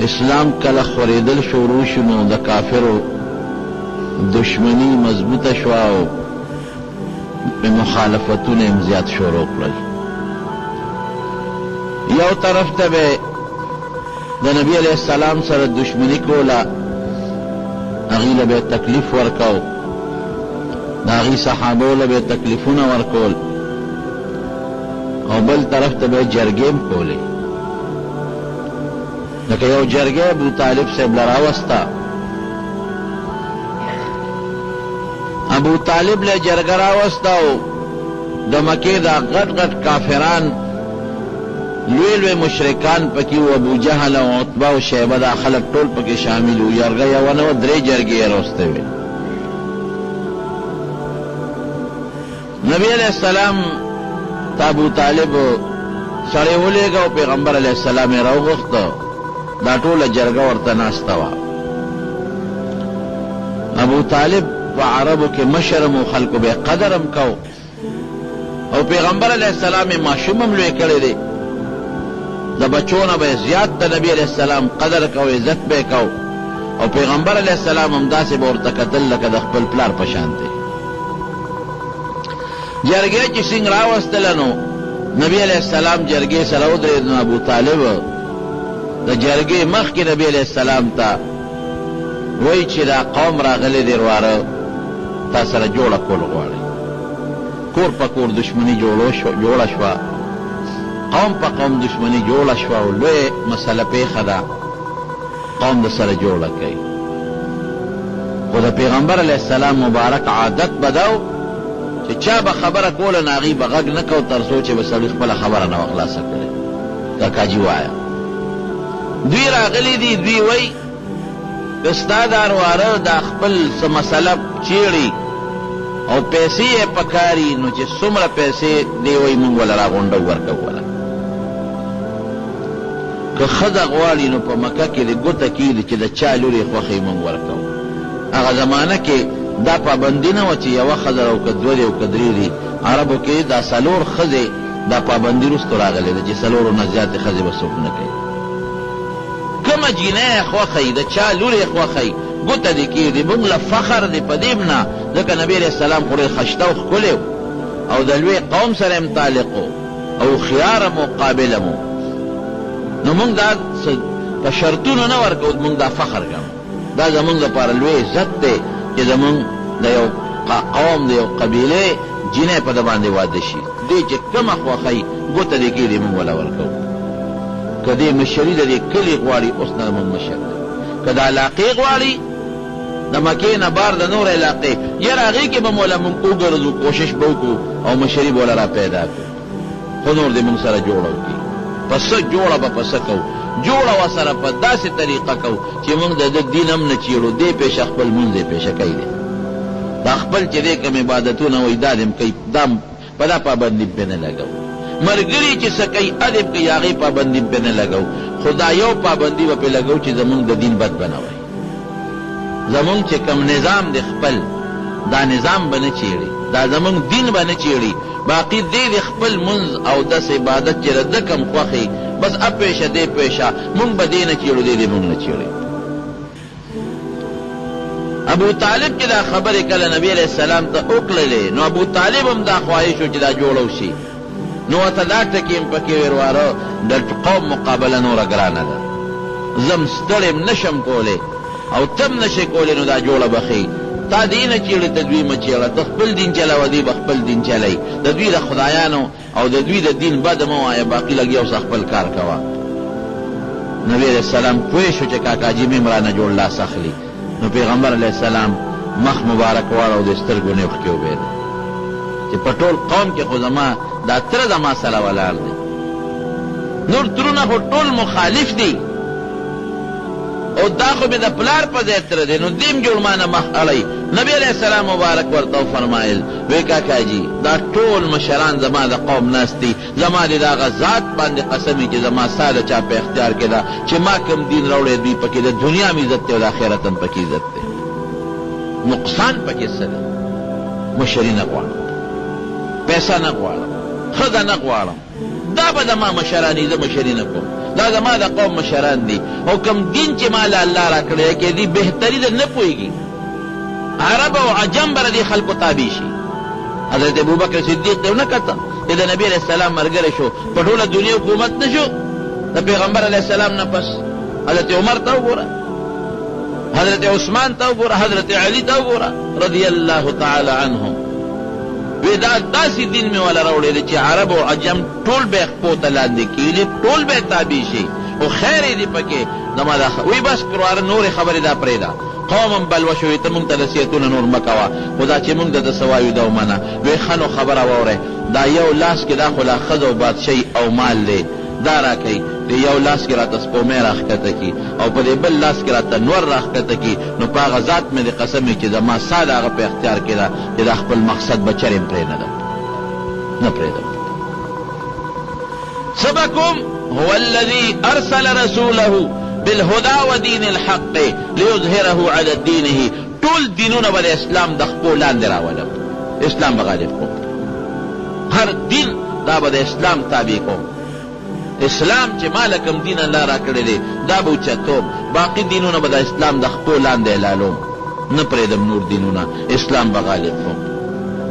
اسلام کله خورېدل شروع شو نو د کافرو دشمنی مضبوطه شوه او مخالفتونه یې زیات شروع کړل. یو طرف ته به د نبی علیہ السلام سره دشمنی کوله، هغوی له به تکلیف ورکو، د هغوی صحابو له به تکلیفونه ورکول، او بل طرف ته به جرګې هم کولې. لکه یو جرګه ابو طالب صاحب له راوسته، ابو طالب له جرګه راوسته او د مکې دا غټ غټ کافران لوی لوی مشرکان پکې و، ابو جهل او عتبه او شیبه دا خلک ټول پکې شامل وو. جرګه یوه نه وه، 3 جرګې یې راوستې وې. نبی علیہ السلام ته ابو طالب سړی ولېږه او پیغمبر علیہ السلام یې راوغوښته. دا ټوله جرګه ورته ناسته وه. ابو طالب په عربو کې مشرم و، خلکو به قدر هم کو، او پیغمبر علیہ السلام یې ماشوم هم لوی کړی دی. د بچو نه به زیات د نبی علیہ السلام قدر کو، عزت به کو، او پیغمبر علیہ السلام همداسې به ورته کتل لکه د خپل پلار په شان دی. جرګې چې څنګه راوستله نو نبی علیہ السلام جرګې سره ودرېد. نو ابو طالب د جرګې مخکې نبی علیہ السلام ته وایي چې دا قوم راغلی دی ورواره، تا سره جوړه کول غواړي. کور په کور دشمني جوړه شوه، قوم په قوم دشمني جوړه شوه، او لوی مسله پیښه ده، قوم د سره جوړه کوي. خو د پیغمبر علیہ السلام مبارک عادت به دا و چې چا به خبره کوله نو هغوی به غږ نه کو تر څو چې به سړي خپله خبره نه وه خلاصه کړې. کاکاجي وایه دوی راغلي دي، دوی وایي که ستا دا ورواره دا خپل څه مسله چیړي او پیسې یې پکاري، نو چې څومره پیسې دی وایي موږ وله راغونډه ورکوله. که ښځه غواړي نو په مکه کې د ګوته کېږي چې د چا لور یې خوښوي موږ ورکوو. هغه زمانه کې دا پابندي نه وه چې یوه ښځه او که 2 دي او که 3 دي. عربو کې دا 4 ښځې دا پابندي وروسته راغلې ده چې 4 نه زیاتې ښځې به څوک نه کوي. کومه جینۍ یې خوښوي، د چا لور یې خوښوي، ګوته دې کېږدي. موږ له فخر دی په دې نه، ځکه نبي علیہ السلام خو ډېر ښایسته او ښکلی او د لوی قوم سره یې متعلق او هوښیار هم او قابل هم. نو موږ دا په شرطونو نه ورکوو، موږ دا فخر ګڼو. دا زموږ دپاره لوی عزت دی چې زموږ د یو قوم د یو قبیلې جینۍ په ده باندې واده شي. دې چې کومه خوښوي ګوته دې کېږدي موږ وله ورکوو. که دې مشري د دې کلي غواړي، اوس نه موږ مشر دی. که د علاقې غواړي، د مکې نه بار د نور علاقې، یاره هغې کې به موله موږ وګرځو، کوشش به وکړو او مشري به وله را پیدا کړو. خو نور دې موږ سره جوړه وکړي. په څه جوړه به په څه کوو، جوړه ورسره په داسې طریقه کوو چې موږ د ده دین هم نه چیړو. دې پیشه خپل مونځ یې پیشه کوي دی، دا خپل چې دی کوم عبادتونه وایي دا دې هم کوي، دا په دا پابندي پې نه لګوو. ملګري چې څه کوي ادب کوي، هغې پابندي پې نه لګوو. خو دا یو پابندي به پې لګوو چې زمونږ د دین بد به نه وایي. زمونږ چې کوم نظام دی خپل، دا نظام به نه چیړي، دا زمونږ دین به نه چیړي. باقي دې د خپل منځ او دس عبادت چې د ده کم خوښي، بس اب پیشه دې پیشه، مونږ به دې نه چیړو، دې مونږ نه چیړي. ابو طالب چې دا خبرې کله نبی علیہ السلام ته وکړلې، نو ابو طالب هم دا خواهش و چې دا جوړه وشي. نو ورته دا ټکي هم پکې ورواره د قوم مقابله نوره ګرانه ده، زم ستړی نشم کولی او تم نشي کولی، نو دا جوړه بخي. تا دې نه چیړې ته دوی مه چیړه، ته خپل دین چلوه، دوی به خپل دین چلوي. د دوی د خدایانو او د دوی د دین بد مه وایه، باقي لږ یو څه خپل کار کوه. نبی علیہ السلام پوه شو چې کاکاجي مې رانه جوړ لاس اخلي. نو پیغمبر علیہ السلام مخ مبارک واړو، د سترګو نه اوښکې وبهېدې چې په ټول قوم کې خو زما دا تره زما سره ولاړ دی، نور ترونه خو ټول مخالف دي، او دا خو مې د پلار په ځای تره دی، نو دیم جوړ مانه مخ اړوي. نبی علیہ السلام مبارک ورته وفرمایل، وی کاکاجي دا ټول مشران زما د قوم ناست دي، زما د دغه ذات باندې قسم چې زما ستا د چا په اختیار کې ده چې ما کوم دین راوړی، دوی پکې د دنیا هم عزت دی او د آخرت هم پکې عزت دی. نقصان پکې څه دی؟ مشري نه غواړم، پیسه نه غواړم، ښځه نه غواړم، دا به زما مشرانې، زه مشري نه کوم. دا زما د قوم مشران دي او کم دین چې ما له الله را کړی کې دي بهتري ده نه پوهېږي عرب او عجم به د خلکو تابع شي حضرت ابوبکر صدیق دی نه کته چې د نبی علیه السلام ملګری شو په ټوله دنیا حکومت نه شو د پیغمبر علیه السلام نه پس حضرت عمر ته وګوره حضرت عثمان ته وګوره حضرت علی ته وګوره رضی الله تعالی عنهم وی دا داسې دین مې والا راوړی دی چې عرب او عجم ټول به خپو ته لاندې کېږي ټول به تابع شي خو خیر یې دی پکې زما دا وی بس کرواره نورې خبرې دا پرېږده قوم بلوه شوې ته مونږ ته نصیحتونه نور مه کوه خو دا چې مونږ د څه وایو دا ومنه وی ښه نو خبره واورئ دا یو لاس کې دا خو لا ښځه او بادشاهي او مال دی دا راکوي د یو لاس کې راته سپومۍ راښکته کي او په دې بل لاس کې راته نور راښکته کي نو په هغه ذات مې د قسم چې زما سا د هغه په اختیار کې ده چې دا خپل مقصد به چرې م پرې نه پرېږدم سبکم هو الذي ارسل رسوله بالهدى ودين الحق ليظهره على دينه ټول دینونه به د اسلام د خپو لاندې راولم اسلام به غالب کوم هر دین دا به د اسلام تابع کوم اسلام چې ما لکم دین الله را کړی دی دا به اوچتوم باقي دینونه به د اسلام د خپو لاندې اعلانوم نه پرېږدم نور دینونه اسلام به غالب کوم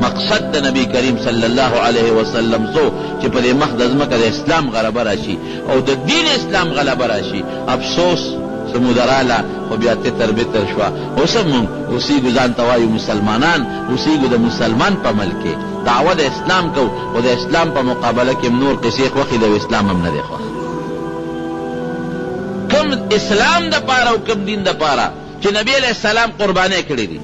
مقصد د نبی کریم صلی الله علیه وسلم سو چې په دې مخ د ځمکه د اسلام غلبه راشي او د دین اسلام غلبه راشي افسوس زموږ راله خو بیا تتر بتر شوه اوس هم موږ اوسېږو ځان ته وایو مسلمانان اوسېږو د مسلمان په ملک کې دعوه د اسلام کو او د اسلام په مقابله کې نور قصې خوښې د اسلام هم نه دی خوښ کم اسلام دپاره او کم دین دپاره چې نبی علیه السلام قربانۍ کړې دي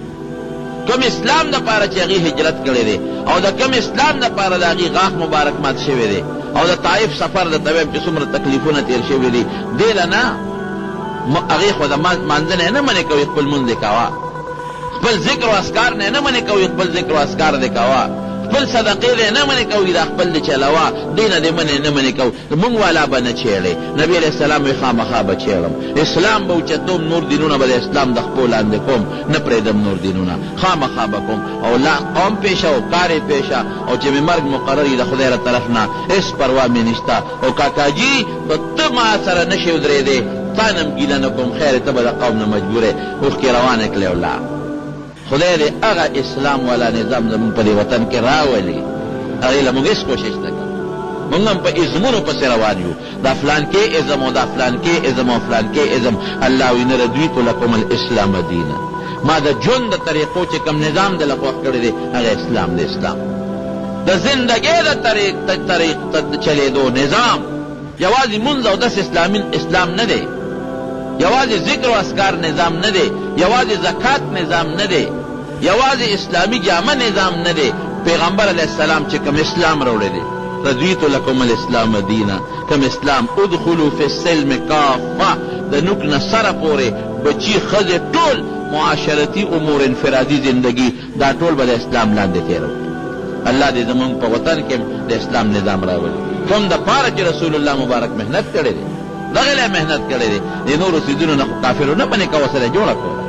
کم اسلام دپاره چې هغې هجرت کړی دی او د کم اسلام دپاره د هغې غاښ مبارک مات شوی دی او د طایف سفر د طویب چې څومره تکلیفونه تیر شوي دي دې له نه هغې خو د مانځنه نه منې کوي خپل مونځ دې کوه خپل ذکر و اذکار نه منې کوي خپل ذکر و اذکار دې کوه خپل صدقې دې نه منې کوي دا خپل دې چلوه دې نه دې منې نه منې کوي مونږ والا به نه چیړې نبي علیه السلام وایي خامخا به چیړم اسلام به اوچتوم نور دینونه به د اسلام د خپو لاندې کوم نه پرېږدم نور دینونه خامخا به کوم او لا قوم پیشه او کار یې پیشه او چې مې مرګ مقرر وي د خدای له طرف نه هېڅ پروا مې نشته او کاکاجي که ته ما سره نشې ودرېدې تا نه م ګیله نه کوم خیر ته به د قوم نه مجبورې اوښکې روانې کړې ولاړ خدای دې هغه اسلام والا نظام زمونږ په دې وطن کې راولي هغې له موږ هېڅ کوشش نه کوو موږ هم په ازمونو پسې روان یو دا فلانکې ازم او دا فلانکې ازم او فلانکې ازم الله وایي نه رضیتو لکم الاسلام دینا ما د ژوند د طریقو چې کوم نظام د له خوښ کړی دی هغه اسلام د اسلام د زندګۍ د طریق چلېدو نظام یوازې مونځ او دس اسلام نه دی یوازې ذکر و اذکار نظام نه دی یوازې زکات نظام نه دی یوازې اسلامي جامه نظام نه دی پیغمبر علیه السلام چې کوم اسلام راوړی دی رضیت لکم الاسلام دینا کوم اسلام ادخلوا فی السلم کافه د نوک نه سره پورې بچي ښځې ټول معاشرتي امور انفرادي زندگی دا ټول به د اسلام لاندې تېرو الله دې زمونږ په وطن کې د اسلام نظام راولي کوم دپاره چې رسول الله مبارک محنت کړی دی دغه له محنت کړی دی د نورو څیزونو نه خو کافرو نه منې کوه سره جوړه کوله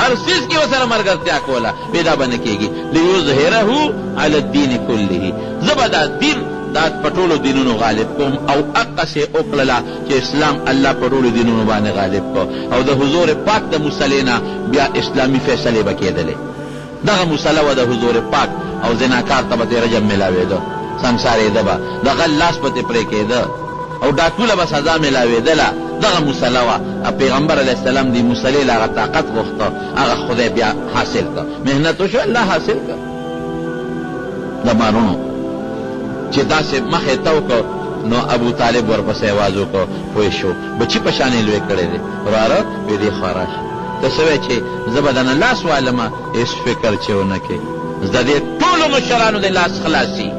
هر څیز کې ورسره ملګرتیا کوله بې دا به نه کېږي لیظهره علی الدین کله زه به دا دین دا په ټولو دینونو غالب کوم او هغسې وکړله چې اسلام الله په ټولو دینونو باندې غالب کو او د حضور پاک د مصلې نه بیا اسلامي فیصلې به کېدلې دغه مصله وه د حضور پاک او زناکار ته به ترې رجم میلاوېده سنګسارېده به د غل لاس به ترې پرې کېده او ډاکوله به سزا میلاوېدله دغه مصله وه پیغمبر علیه السلام دې مصلې له هغه طاقت غوښته هغه خدای بیا حاصل کړ محنت وشو الله حاصل کړ د مارونو چې داسې مخې ته وکړ نو ابو طالب ورپسې اواز وکړ پوه شو بچي په شانې لوی کړی دی وراره وی دې خوا راشه ته څه وایې چې زه به دنه لاس والمه هېڅ فکر چې ونه کې د دې ټولو مشرانو د لاس خلاصي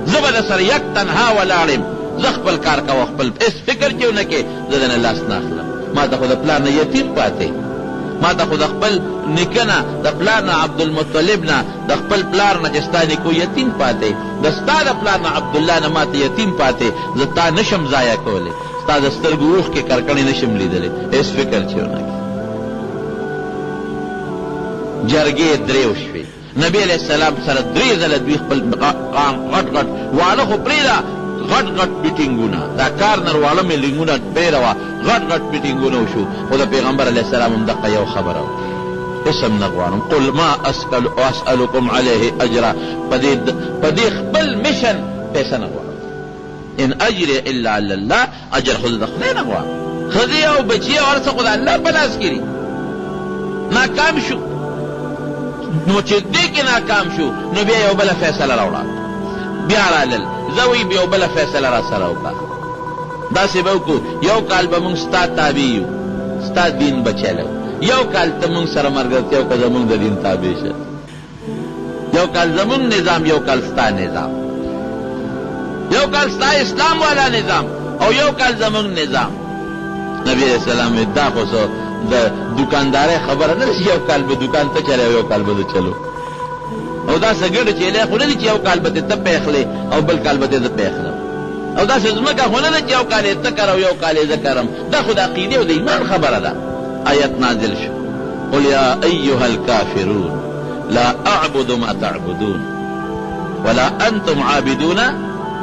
زه به د سره یک تنها ولاړم زه خپل کار کوه خپل هېڅ فکر چې ونه کې زه دنه لاس نه اخلم ما ته خو د پلار نه یتیم پاتې ما ته خو د خپل نیکه نه د پلار نه عبدالمطلب نه د خپل پلار نه چې ستا نیکو یتیم پاتې د ستا د پلار نه عبدالله نه ما ته یتیم پاتې زه تا نشم ضایع کولی ستا د سترګو اوښکې کرکڼې نشم لیدلی هېڅ فکر چې ونه کې جرګې درې وشوې نبي علیه السلام سره درې ځله دوی خپل غټ غټ واړه خو پرېږده غټ غټ میټینګونه، دا کار نرواله میټینګونه ډېره وه، غټ غټ میټینګونه وشو، خو د پیغمبر علیه السلام هم دقه یو خبره وه، اسم نه غواړم، قل ما اسألکم علیه اجرا، په دې خپل مشن پیسه نه غواړم، ان اجري الا علی الله، اجر خو د خدای نه غواړم، ښځې او بچي او هر څه خو د الله په لاس کې دي. ناکام شو، نو چې دې کې ناکام شو نو بیا یو بله فیصله راوړه، بیا رالل زه وی بیا بله فیصله را سره وکړه، داسې به وکړو یو کال به موږ ستا تابع یو، ستا دین به چلو، یو کال ته موږ سره ملګرتیا وکړه زموږ د دین تابع شه، یو کال زموږ نظام، یو کال ستا نظام، یو کال ستا اسلام والا نظام او یو کال زموږ نظام. نبی علیہ السلام دا خو د دکاندارۍ خبره نه ده چې یو کال به دکان ته چلی او یو کال به چلو، او داسې ګډه چیلی خو نه دي چې یو کال به ته پېخلې او بل کال به زه پېخلم، او داسې ځمکه خو نه ده چې یو کال یې ته کر او یو کال یې زه کرم، دا خو د عقیدې او د ایمان خبره ده. آیت نازل شو، قل یا ایها الکافرون لا اعبد ما تعبدون ولا انتم عابدون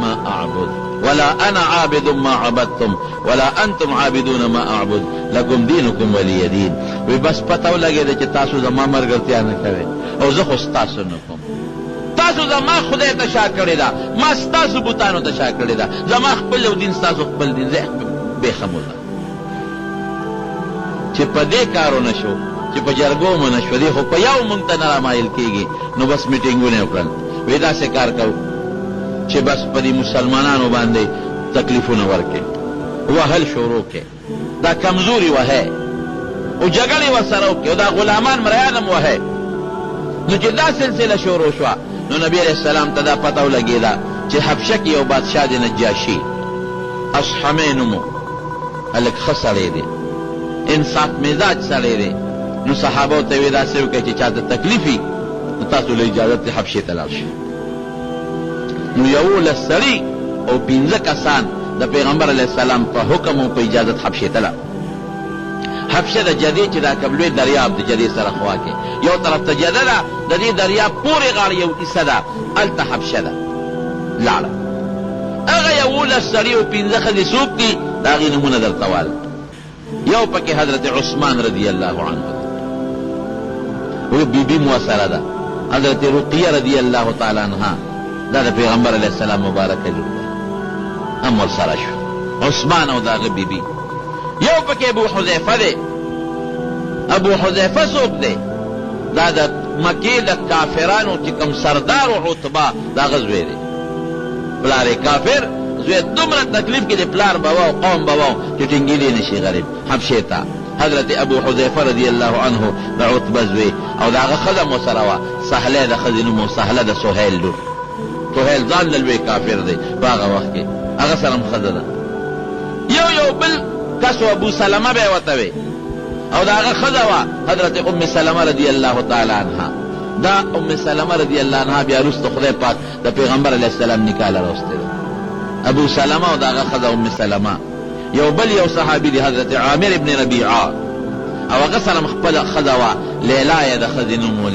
ما اعبد ولا انا عابد ما عبدتم ولا انتم عابدون ما اعبد لكم دينكم ولي دين. وی بس پته ولګېده چې تاسو زما ملګرتیا نه کوئ او زه خو ستاسو نه کوم، تاسو زما خدای ته شا کړې ده، ما ستاسو بوتانو ته شا کړې ده، زما خپل یو دین ستاسو خپل دین، زه بېخمو ده چې په دې کارو نه شو، چې په جرګو مو نه شو، دې خو په یو مونږ ته نه رامایل کېږي، نو بس میټینګونه یې وکړل، وی داسې کار کوو چې بس په دې مسلمانانو باندې تکلیفونه ورکړي، وهل شروع کړي، دا کمزوري وهی او جګړې ورسره وکړي او دا غلامان مریان هم وهی. نو چې دا سلسله شروع شوه نو نبی علیه السلام ته دا پته ولګېده چې حبشه کې یو بادشاه د نجاشي، اصحمې نوم و، هلک ښه سړی دی، انصاف مزاج سړی دی، نو صحابو ته یې ویې داسې وکړئ چې چاته تکلیف وي نو تاسو له اجازت یې حبشې ته لاړ شئ. نو 11 سړي او 15 کسان د پیغمبر علیه السلام په حکم او په اجازت حبشې ته لاړ. حبشه د جدې چې دا کوم لوی دریاب د جدې سره خوا کې، یو طرف ته جده ده، د دې دریاب پورې غاړه یو کیسه ده، هلته حبشه ده، لاړه. هغه 11 سړي او 15 ښځې څوک دي؟ د هغې نومونه درته وایم. یو پکې حضرت عثمان رضی الله عنه ده، او بیبي موسره ده، حضرت رقیه رضی الله تعالی عنها، دا د پیغمبر علیه السلام مبارکه لور ده، هم ورسره شو عثمان او د هغه بیبي. یو پکې ابو حذیفه دی. ابو حذیفه څوک دی؟ دا د مکې د کافرانو چې کوم سردار و عتبه د هغه زوی دی، پلار یې کافر، زوی دومره تکلیف کې د پلار به و او قوم به و چې ټینګېدی نه شي غریب حبشې ته. حضرت ابو حذیفه رضی الله عنه د عتبه زوی او د هغه ښځه مو سره وه، سهله د ښځې نوم و، سهله د سهیل لور، سهیل ځان له لوی کافر دی په هغه وخت کې، هغه سره هم ښځه ده. یو بل کس و ابو سلمه به یې ورته وی، او د هغه ښځه وه حضرت ام سلمه رضی الله تعالی عنها. دا ام سلمه رضی الله عنها بیا وروسته خدای پاک د پیغمبر علیه السلام نکاح له راوستی ده، ابو سلمه او د هغه ښځه ام سلمه. یو صحابي دی حضرت عامر ابن ربیعه، او هغه سره هم خپله ښځه وه، لیلا یې د ښځې نوم و،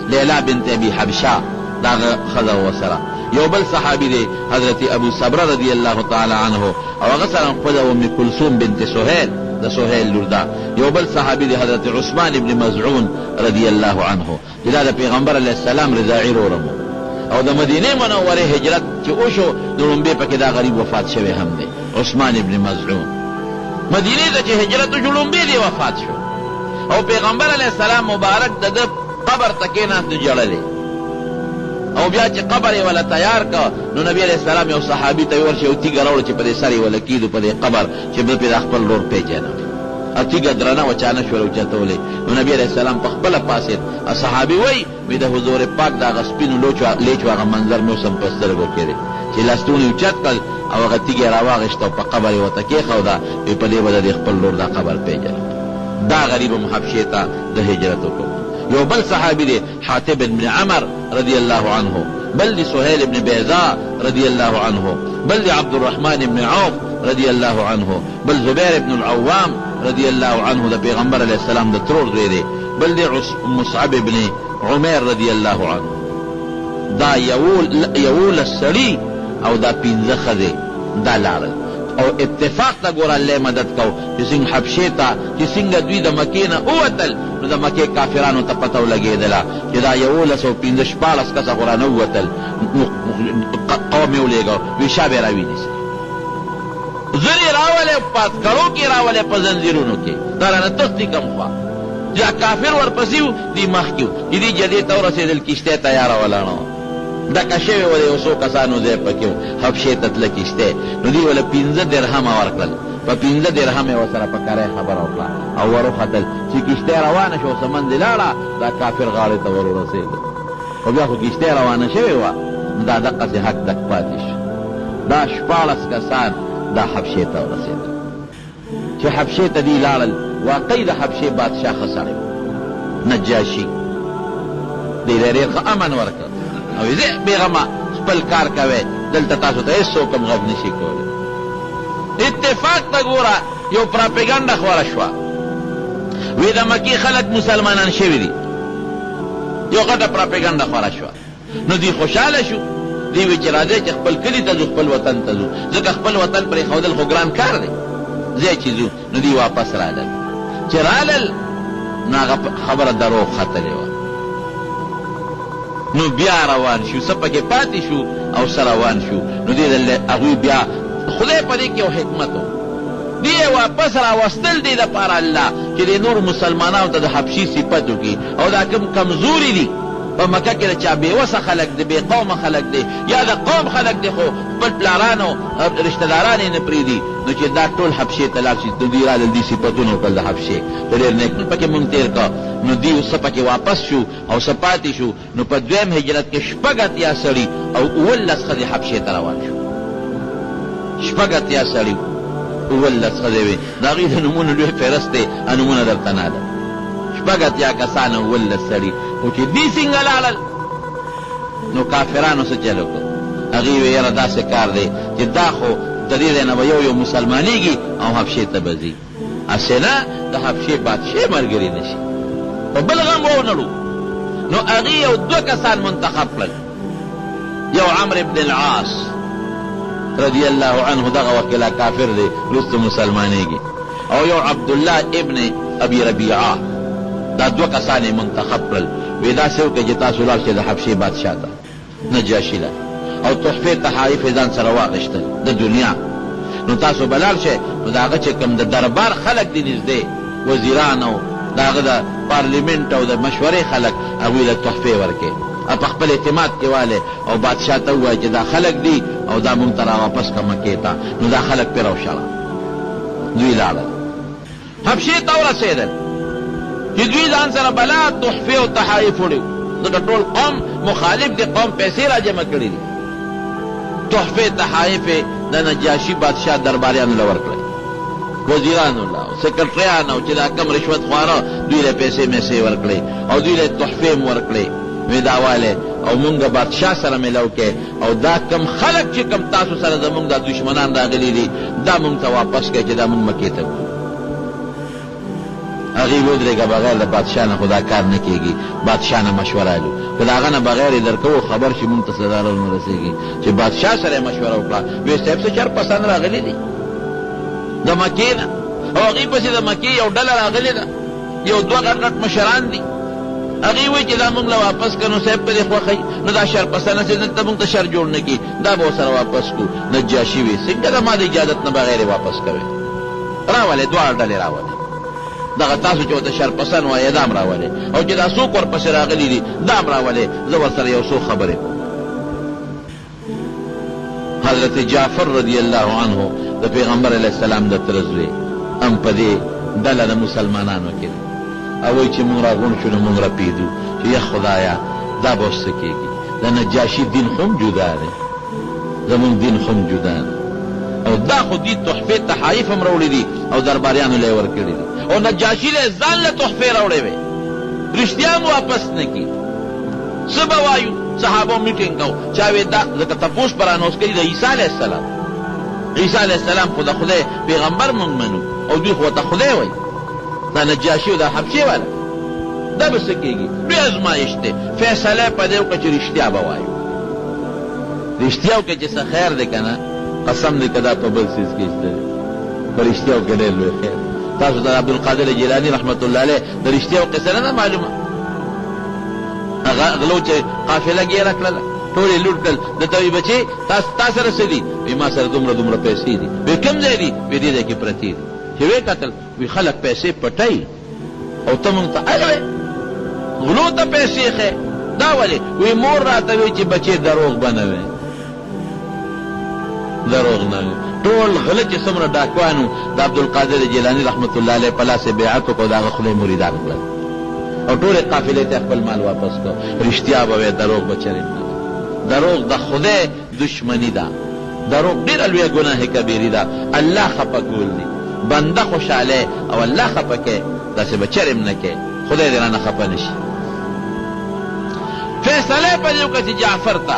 لیلا بنت ابي حبشه، د هغه ښځه ورسره. یو بل صحابي دی حضرت ابو صبره رضی الله تعالی عنه، او هغه سره هم خپله ام کلثوم بنت سهیل، د سهیل لور ده. یو بل صحابي دی حضرت عثمان ابن مزعون رضی الله عنه، چې دا د پیغمبر علیه السلام رضاعي ورور و، او د مدینې منورې هجرت چې وشو د لومبې پکې دا غریب وفات شوی هم دی، عثمان ابن مزعون. مدینې ته چې هجرت وشو لومبې دی وفات شو، او پیغمبر علیه السلام مبارک د ده قبر ته کېناست نو ژړلې، او بیا چې قبر یې ولا تیار که نو نبی علیه السلام یو صحابي ته ورشي او تیږه راوړه چې په دې سر یې ولا کېدو په دې قبر چې بل پرې د خپل ورور پیژنه، او تیږه درنه وه چانه شوله اوچتولې. نو نبی علیه السلام په خپله پاڅېد، صحابي وایي د حضور پاک د هغه سپینو لیچو هغه منظر مې اوس هم په سترګو کې دی چې لستوڼې اوچت کړل او هغه تیږه یې راواغېسته او په قبر یې ورته کېښوده، وایي په دې به د خپل ورور دا قبر پیژنه. دا غریب هم حبشې ته د هجرت وکړو. یو بل صحابي دی حاتب بن عمر رضی الله عنه، بل دی سهیل بن بیضاء رضی الله عنه، بل دی عبد الرحمن بن عوف رضی الله عنه، بل زبیر بن العوام رضی الله عنه د پیغمبر علیه السلام د ترور زوی دی، بل دی مصعب بن عمیر رضی الله عنه. دا 11 سړي او دا 15 ښځې دا لاړل او اتفاق ته ګوره الله مدد کو چې څنګه حبشې ته چې څنګه دوی د مکې نه ووتل نو د مکې کافرانو ته پته ولګېدله چې دا 1115 کسه خو رانه ووتل قوم یې ولېږه وی شا به یې راوینیسئ زر یې راولې پاتکړو کې راولې په زنځیرونو کې دا رانه تښتي کم خوا چې کافر ورپسې وو دوی مخکې وو چې دوی جدې ته ورسېدل کښتۍ تیاره ولاړه وه ډکه شوې وه د یو څو کسانو ځای پکې و حبشې ته تله کښتۍ نو دوی وله 15 درهمه ورکړل په 15 درهم یې ورسره په کرۍ خبره وکړه او وروختل چې کښتۍ روانه شوه سمند یې لاړه دا کافر غاړې ته ور ورسېده خو بیا خو کښتۍ روانه شوې وه دا دقسې حق دک پاتې شو دا 14 کسان دا حبشې ته ورسېدل چې حبشې ته دوی لاړل واقعي د حبشې بادشاه ښه سړی و نجاشي دوی له ډېر ښه امن ورکړ او زه بیغمه خپل کار کوئ دلته تاسو ته هېڅوک هم غږ نشي کولی اتفاق ته ګوره یو پراپیګنډه خوره شوه وی د مکې خلک مسلمانان شوي دي یو غټه پراپیګنډه خوره شوه نو دوی خوشحاله شو دوی وی چې راځئ چې خپل کلي ته ځو خپل وطن ته ځو ځکه خپل وطن پرېښودل خو ګران کار دی ځای چې ځو نو دوی واپس رالل چې رالل نو هغه خبره دروغ ختلې وه نو بیا روان شو څه پکې پاتې شو او څه روان شو نو دې هغوی بیا خدای په دې کې یو حکمت و دې واپس راوستل دې دپاره الله چې دې نور مسلمانانو ته د حبشي صفت وکړي او دا کوم کمزوري دي په مکه کې د چا بېوسه خلک دی بې قومه خلک دی یا د قوم خلک دی خو خپل پلارانو رشته داران یې نه پرېږدي نو چې دا ټول حبشې ته لاړ شي نو دوی رالل دې صفتونه وکړل د حبشې په ډېر نیکمن پکې مونږ تېر کړه نو دوی څه پکې واپس شو او څه پاتې شو نو په دویم هجرت کې 18 سړي او 19 ښځې حبشې ته روان شو 18 سړي 19 ښځې وې د هغوی د نومونو لوی فهرست دی نومونه درته نه ده 18 کسان او 19 سړي خو چې دوی څنګه لاړل نو کافرانو څه چل وکړو هغوی وی یاره داسې کار دی چې دا خو د دې ځای نه به یو مسلمانېږي او حبشې ته به ځي هسې نه د حبشې بادشاه ملګري نه شي په بل غم ونړو نو هغوی یو 2 کسان منتخب کړل یو عمرو بن العاص رضی الله عنه دغه وکیلا کافر دی وروسته مسلمانېږي او یو عبدالله ابن ابي ربیعه دا 2 کسان یې منتخب کړل وی داسې وکړئ چې تاسو لاړ شئ د حبشې بادشاه ته نجاشي له او تحفې تحایف یې ځان سره واخېستل د دنیا نو تاسو به لاړ شئ نو د هغه چې کوم د دربار خلک دي نږدې وزیران او د هغه د پارلیمنټ او د مشورې خلک هغوی له تحفې ورکړئ او په خپل اعتماد کې والې او بادشاه ته ووایي چې دا خلک دي او دا مونږ ته راواپس کړه مکې ته نو دا خلک پرې راوشړه دوی لاړل حبشې ته ورسېدل چې دوی ځان سره بلا تحفې او تحایف وړي ځکه ټول قوم مخالف دي قوم پیسې را جمع کړي دي تحفې تحایف د نجاشي بادشاه درباریانو له ورکړئ وزیرانو له سکرټریانو چې دا کم رشوت خواره دوی له پیسې میسې ورکړئ او دوی له تحفې هم ورکړئ وی دا والی او مونږ بادشاه سره میلاو کې او دا کم خلک چې کم تاسو سره زمونږ دا دشمنان راغلي دي دا مونږ ته واپس کړئ چې دا مونږ مکې ته وځو هغوی ودرېږه بغیر د بادشاه نه خو دا کار نه کېږي بادشاه نه مشوره لو که د هغه نه بغیر یې درکوو خبر شي مونږ ته څه ضرر نه رسېږي چې بادشاه سره یې مشوره وکړه وی صاحب څه چرپسند راغلي دي د مکې نه او هغوی پسې د مکې یو ډله راغلې ده یو 2 غټ غټ مشران دي هغوی وایي چې دا مونږ له واپس کړه نو صاحب په دې خوښوي نو دا شرپسنده چې دلته مونږ ته شر جوړ نه کړي دا به ورسره واپس کړو نجاشي وي څنګه د ما د اجازت نه بغیر یې واپس کوئ راولې 2 ډلې راولې دغه تاسو چې ورته شرپسند وایې دا هم راولې او چې دا څوک ورپسې راغلي دي دا هم راولې زه ورسره یو څو خبرې کوم حضرت جعفر رضی الله عنه د پیغمبر علیه السلام د تره زوی هم په دې ډله د مسلمانانو کې دی او وایي چې مونږ راغونډ شو نو مونږ رپېدو چې یا خدایه دا به اوس څه کېږي د نجاشي دین خو هم جدا دی زمونږ دین خو هم جدا دی او دا خو دې تحفې تحایف هم راوړي دي او درباریانو له یې ورکړي دي او نجاشي له ځان له تحفې راوړې وې رښتیا هم واپس نه کړي څه به وایو صحابو میټینګ کو چا وې دا ځکه تپوس به رانوس کوي د عیسی علیه السلام عیسی علیه السلام خو د خدای پیغمبر مونږ منو او دوی خو ورته خدای وایي دا نجاشي او دا حبشې والا دا به څه کېږي لوی ازمایښت دی فیصله یې په دې وکړه چې رښتیا به وایو رښتیاو کې چې څه خیر دی که نه قسم دی که دا په بل څیز کې شته دی په رښتیاو کې ډېر لوی خیر. تاسو ته عبدالقادر جیلاني رحمت الله علیه د رښتیاو قصه نه معلومه؟ هغه غلو چې قافله ګیره کړله ټول یې لوټ کړل. درته وایي بچې تا سره څه دي؟ وایي ما سره دومره دومره پیسې دي. وایي کوم ځای دي؟ وایي دې ځای کې پرتې دي. چې ویې کتل وایي خلک پیسې پټوي او ته مونږ ته اړوې غلو ته پیسې ښې دا ولې؟ وایي مور راته وایي چې بچې دروغ به نه وی، دروغ نه وي. ټول غله چې څومره ډاکوان وو د عبدالقادر جیلاني رحمت الله علیه په لاس یې بیعت وکړو، د هغه خوله یې مریدان کړل او ټولې قافلې ته خپل مال واپس کړو. رښتیا به وی، دروغ به چرې نه. دروغ د خدای دشمني ده، دروغ ډېره لویه ګناه کبیري ده. الله خفه کول دي، بنده خوشحاله او الله خفه کوي، داسې به چرې نه کوي. خدای دې رانه خفه نه شي. فیصله یې په دې وکړه چې جعفر ته،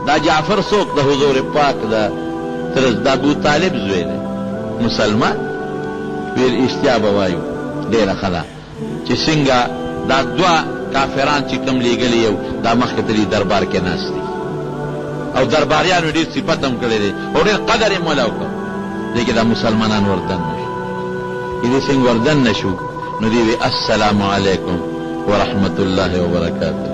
دا جعفر څوک د حضور پاک د ابو طالب زوی دی، مسلمان. ویل اشتیا به وایو ډېره ښه ده چې څنګه دا دوه کافران چې کوم لیږلي یو دا مخکې تلي دربار کې ناست دي او درباریانو ډېر صفت هم کړی دی او ډېر قدر یې مولا وکړ، دی کې دا مسلمانان وردن نه شو. دې څنګه وردن نه شو نو دی وی السلام علیکم ورحمت الله وبرکاته.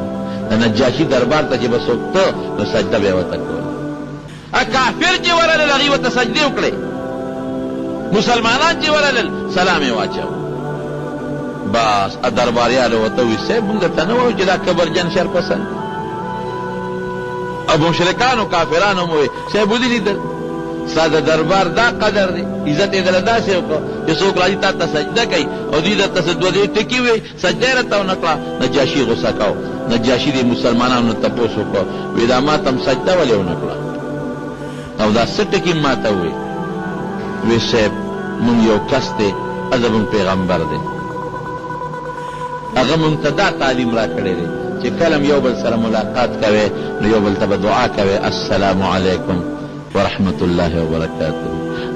د نجاشي دربار ته چې به څوک ته نو سجده به یې ورته کوله. کافر چې ورغلل هغوی ورته سجدې وکړې، مسلمانان چې ورغلل سلام یې واچو. بس درباریانو ورته وویل صاحب موږ درته نه وایو چې دا کبرجن شر پسند. او مشرکانو کافرانو مو وایي صاحب ودې لیدل ستا د دربار دا قدر دی، عزت یې دله داسې وکړه چې څوک راځي تا ته سجده کوي او دوی درته څه دوه درې ټکي وایي، سجده یې راته ونه کړه. نجاشي غوسه کو. نجاشي د مسلمانانو نه تپوس وکړه، وایي دا ما ته هم سجده ولې ونه کړه او دا څه ټکي ما ته ووایي؟ وایي صاحب مونږ یو کس دی زمونږ پیغمبر دی، هغه مونږ ته دا تعلیم را کړی دی چې کله یو بل سره ملاقات کوئ نو یو بل ته به دعا کوئ السلام علیکم ورحمت الله وبرکاته.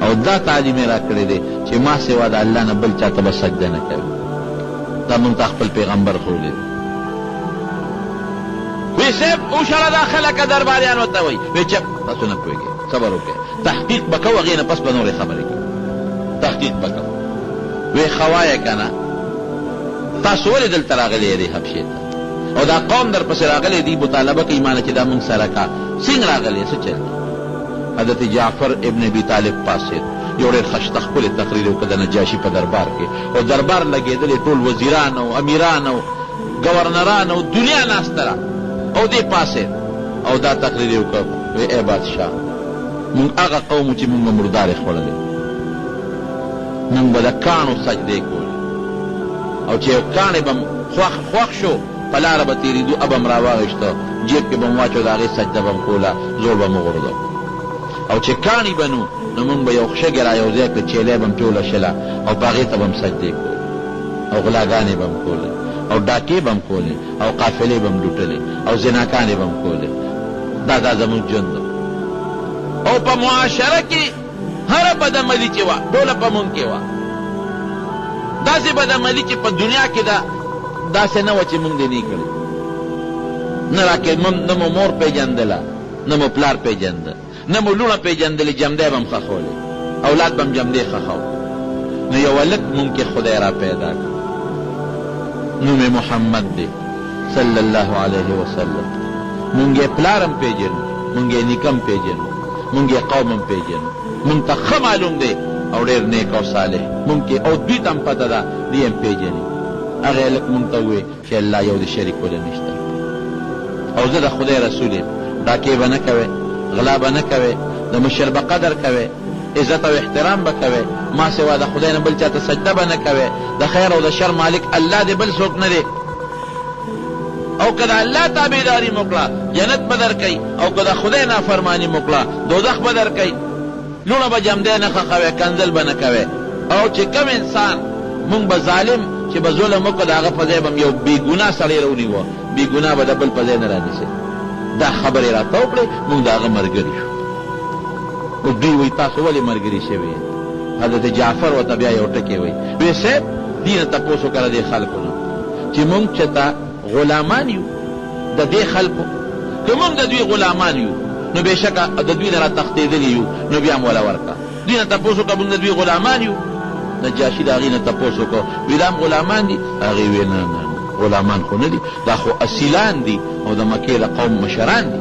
او دا تعلیم یې را کړی دی چې ما سوا د الله نه بل چاته به سجده نه کوي. دا مونږ ته خپل پیغمبر ښوولی دی. وی صاحب اوشاله دا خلکه درباریان ورته وایي. وی چپ تاسو نه پوهېږئ، صبر وکړئ، تحقیق به کوو، هغې نه پس به نورې خبرې کوو، تحقیق به کوو. وی ښه وایه که نه تاسو ولې دلته راغلی یې دې حبشې ته او دا قوم در پسې راغلی دی مطالبه کوي مانه چې دا مونږ سره کا څنګه راغلی څه چل دی؟ حضرت جعفر ابن ابي طالب پاسېد، یو ډېر ښایسته ښکلی تقریر وکړه د نجاشي په دربار کې او دربار لګېدلې ټول وزیران او امیران او ګورنران او دنیا ناسته را او دې پاسېد او دا تقریر یې وکړ. وی ای بادشاه مونږ هغه قوم چې مونږ به مردارې خوړلې، مونږ به د کاڼو سجدې کولې او چې یو کاڼی به خوښ شو په لاره به تېرېدو اب هم راواغېشته جیب کې به م واچو د هغې سجده به م کوله زور به م غورځو او چې کاڼي به نو نو مونږ به یو شګې را یو ځای کړه چیلی به م ټوله شله او په هغې ته به م سجدې کولې او غلاګانې به م کولې او ډاکې به م کولې او قافلې به م لوټلې او زناکانې به م کولې. دا زموږ ژوند او په معاشره کې هره بدعملي چې وه ټوله په مونږ کې وه. داسې بدعملي چې په دنیا کې ده داسې نه وه چې مونږ دې نه کړې، نه راکې نه مو مور پېژندله، نه مو پلار پېژنده، نه مو لوڼه پېژندلې، جمدی به م ښخولې، اولاد به م جمدی ښخو. نو یو هلک مونږ کې خدای را پیدا کړ، نوم یې محمد دی صلی الله علیه وسلم. مونږ یې پلار هم پېژنو، مونږ یې نیکه هم پېژنو، مونږ یې قوم هم پېژنو، مونږ ته ښه معلوم دی او ډېر نیک او صالح مونږ کې او دوی ته هم پته ده دوی هم پېژني. هغې هلک مونږ ته ووایي چې الله یو د شریک وله نشته او زه د خدای رسول یم، ډاکې به نه کوئ، غلا به نه کوئ، د مشر به قدر کوئ، عزت او احترام به کوئ، ما سوا د خدای نه بل چاته سجده به نه کوئ، د خیر او د شر مالک الله دی بل څوک نه دی. او که د الله تابعداري مو کړه جنت به درکوي او که د خدای نافرماني مو کړه دوزخ به درکوي. لوڼه به جمدی نه ښخوئ، کنځل به نه کوئ. او چې کوم انسان مونږ به ظالم چې به ظلم وکړه د هغه په ځای به یو بېګناه سړی راونیوه، بېګناه به د بل په ځای نه رانیسئ. دا خبرې راته وکړې مونږ د هغه ملګري شو. او دوی وایي تاسو ولې ملګري شوي؟ حضرت جعفر ورته بیا یو ټکې وایي، وایي صاحب دې نه تپوس وکړه دې خلکو نه چې مونږ چې ته غلامان یو د دې خلکو، که مونږ د دوی غلامان یو نو بېشکه د دوی نه را تښتېدلي یو، نو بیا هم وله ورکه. دوی نه تپوس وکړه موږ د دوی غلامان یو. نجاشي د هغې نه تپوس وکړه وی دا هم غلامان دي؟ هغې وی نه نه غلامان خو نه دي، دا خو اصیلان دي او د مکې د قوم مشران دي.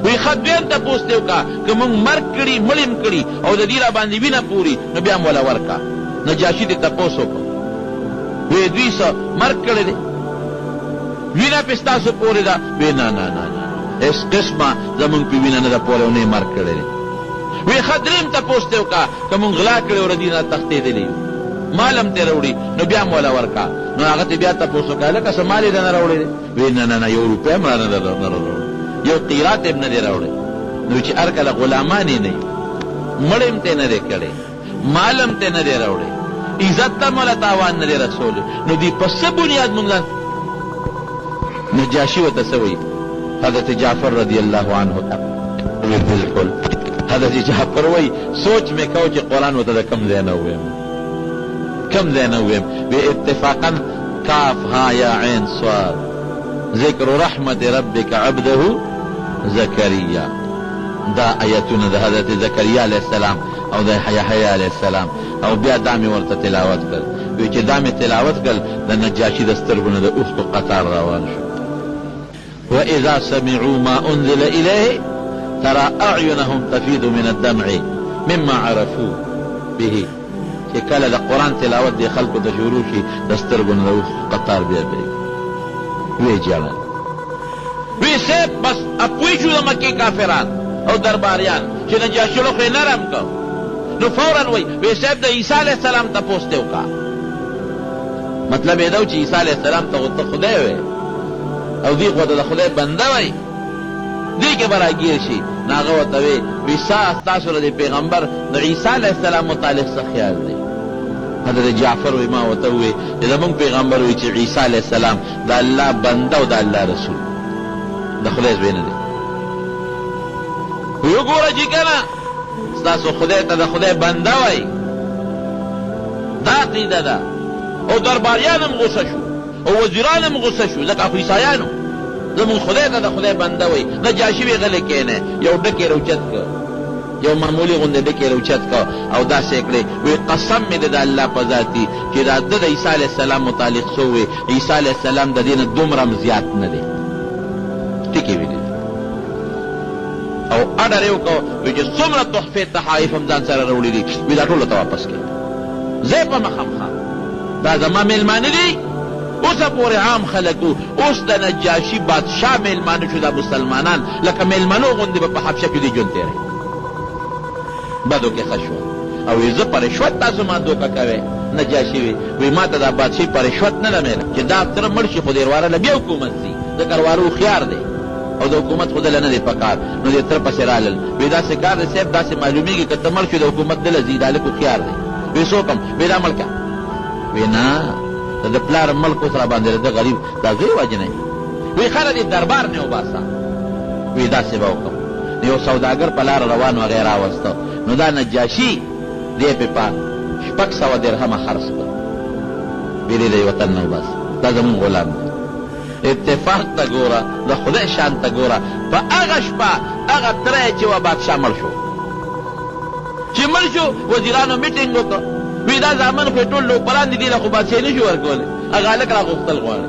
وی ښه دویم تپوس دې وکړه که موږ مرګ کړي مړ کړي او د دې را باندې وینه پوري نو بیا هم وله ورکه. نجاشي دې تپوس وکړه وی دوی څه مرګ کړی دی؟ وینه پې ستاسو پورې ده؟ وی نه نه نه نه هېڅ قسمه زمونږ پې وینه نه ده پورې او نه یې مرګ کړی دی. وی ښه درېیم تپوس دې وکړه که مونږ غلا کړې او د دې نه تښتېدلي یو مال هم ترې راوړي نو بیا هم وله ورکړه. نو هغه ته بیا تپوس وکړه هلکه څه مال یې رانه راوړی دی؟ وی نه نه نه یو روپۍ هم رانه راوړی، یو قیرات یې هم نه دی راوړی. نو چې هر کله غلامان یې نه یو، مړ هم ته نه دی کړی، مال هم ته نه دی راوړی، عزت ته موله تاوان نه دی رسولی، نو دوی په څه بنیاد مونږ نجاشي ورته څه وایي؟ حضرت جعفر رضی الله عنه ته بالکل حضرت جعفر وایي سوچ مې کو چې قرآن ورته د کم ځای نه وویم، کم ځای نه وویم. وی اتفاقا کاف ها یا عین صاد ذکر رحمت ربک عبده زکریا، دا آیتونه د حضرت زکریا علیه السلام او د یحیی علیه السلام، او بیا دا مې ورته تلاوت کړ. وی چې دا مې تلاوت کړ د نجاشي د سترګو نه د اوښکو قطار روان شو. وإذا سمعوا ما أنزل إليه ترى أعينهم تفيض من الدمع مما عرفوا به. چې کله د قرآن تلاوت دی خلکو ته شروع شي د سترګو نه د اوښکو قطار بیا بهیږي. ویې ژړل. وی صاحب بس اپوی شو د مکې کافران او درباریان چې نجاشي لخوا یې نرم کړ. نو فورا وی صاحب د عیسی علیه السلام تپوس دې وکړه. مطلب یې دا و چې عیسی علیه السلام ته خو ته خدای وی او دوی خو د خدای بنده وی، دوی کې به راګیر شي. نو هغه ورته وی ستاسو له د پیغمبر د عیسی علیه السلام متعلق څه خیال دی؟ حضرت جعفر وی ما ورته ووی چې زمونږ پیغمبر وی چې عیسی علیه السلام د الله بنده او د الله رسول د خدای زوی نه دی. وی وګوره چې که نه ستاسو خدای ته د خدای بنده وی، دا عقیده ده. او درباریان هم غصه شو او وزیران هم غصه شو ځکه خو عیسایانو زمونږ خدای ته د خدای بنده وی. نجاشي وی غلی کښېنی، یو ډک یې راوچت کړ، یو معمولي غوندې ډک یې راوچت کړ او داسې یې کړې. وی قسم مې د الله په ذات دی چې دا د عیسی علیه السلام متعلق څه ووی، عیسی علیه السلام د دې نه دومره هم زیات نه دی. ټکې ویلې او اډر یې وکړ وی چې څومره تحفې تحایف هم ځان سره راوړي دي وی دا ټولو ته واپس کړي. زه په مخامخا دا زما میلمانه دي. اوسه پورې عام خلک وو، اوس د نجاشي بادشاه میلمانه شو. دا مسلمانان لکه میلمنو غوندې به په حبشه کې دي ژوند تېری. بدو کې ښه شول او وی زه په رشوت تاسو ما دوکه کوئ. نجاشي وی ما ته دا بادشاهي په رشوت نه ده میله چې دا تره مړ شي خو د ارواره له بیا حکومت ځي، ځکه ارواره هوښیار دی او د حکومت خو دله نه دی پکار. نو د تره پسې رالل وی داسې کار دی صاحب داسې معلومیږي که ته مړ شو د حکومت دله ځي، دا لږ هوښیار دی. وی څوک هم؟ وی دا ملکه. وی نه د پلار ملک اوس را باندې د غریب دا زه یې وجنی. وی ښه دې دربار نه وباسه. وی داسې به وکړم. نو یو سوداګر په لاره روان و، هغې راوسته. نو دا نجاشي دې پې په 600 درهمه خرڅ کړ. ویلې د وطن نه وباسه، دا زمونږ غلام دی. اتفاق ته ګوره، د خدای شان ته ګوره. په هغه شپه هغه تره چې و بادشاه مړ شو. چې مړ شو وزیرانو میټینګ وکړ. وی دا زامن خو ټول لوپران دي، دې له خو بادشاهي نه شو ورکولی، هغه هلک را غوښتل غواړي.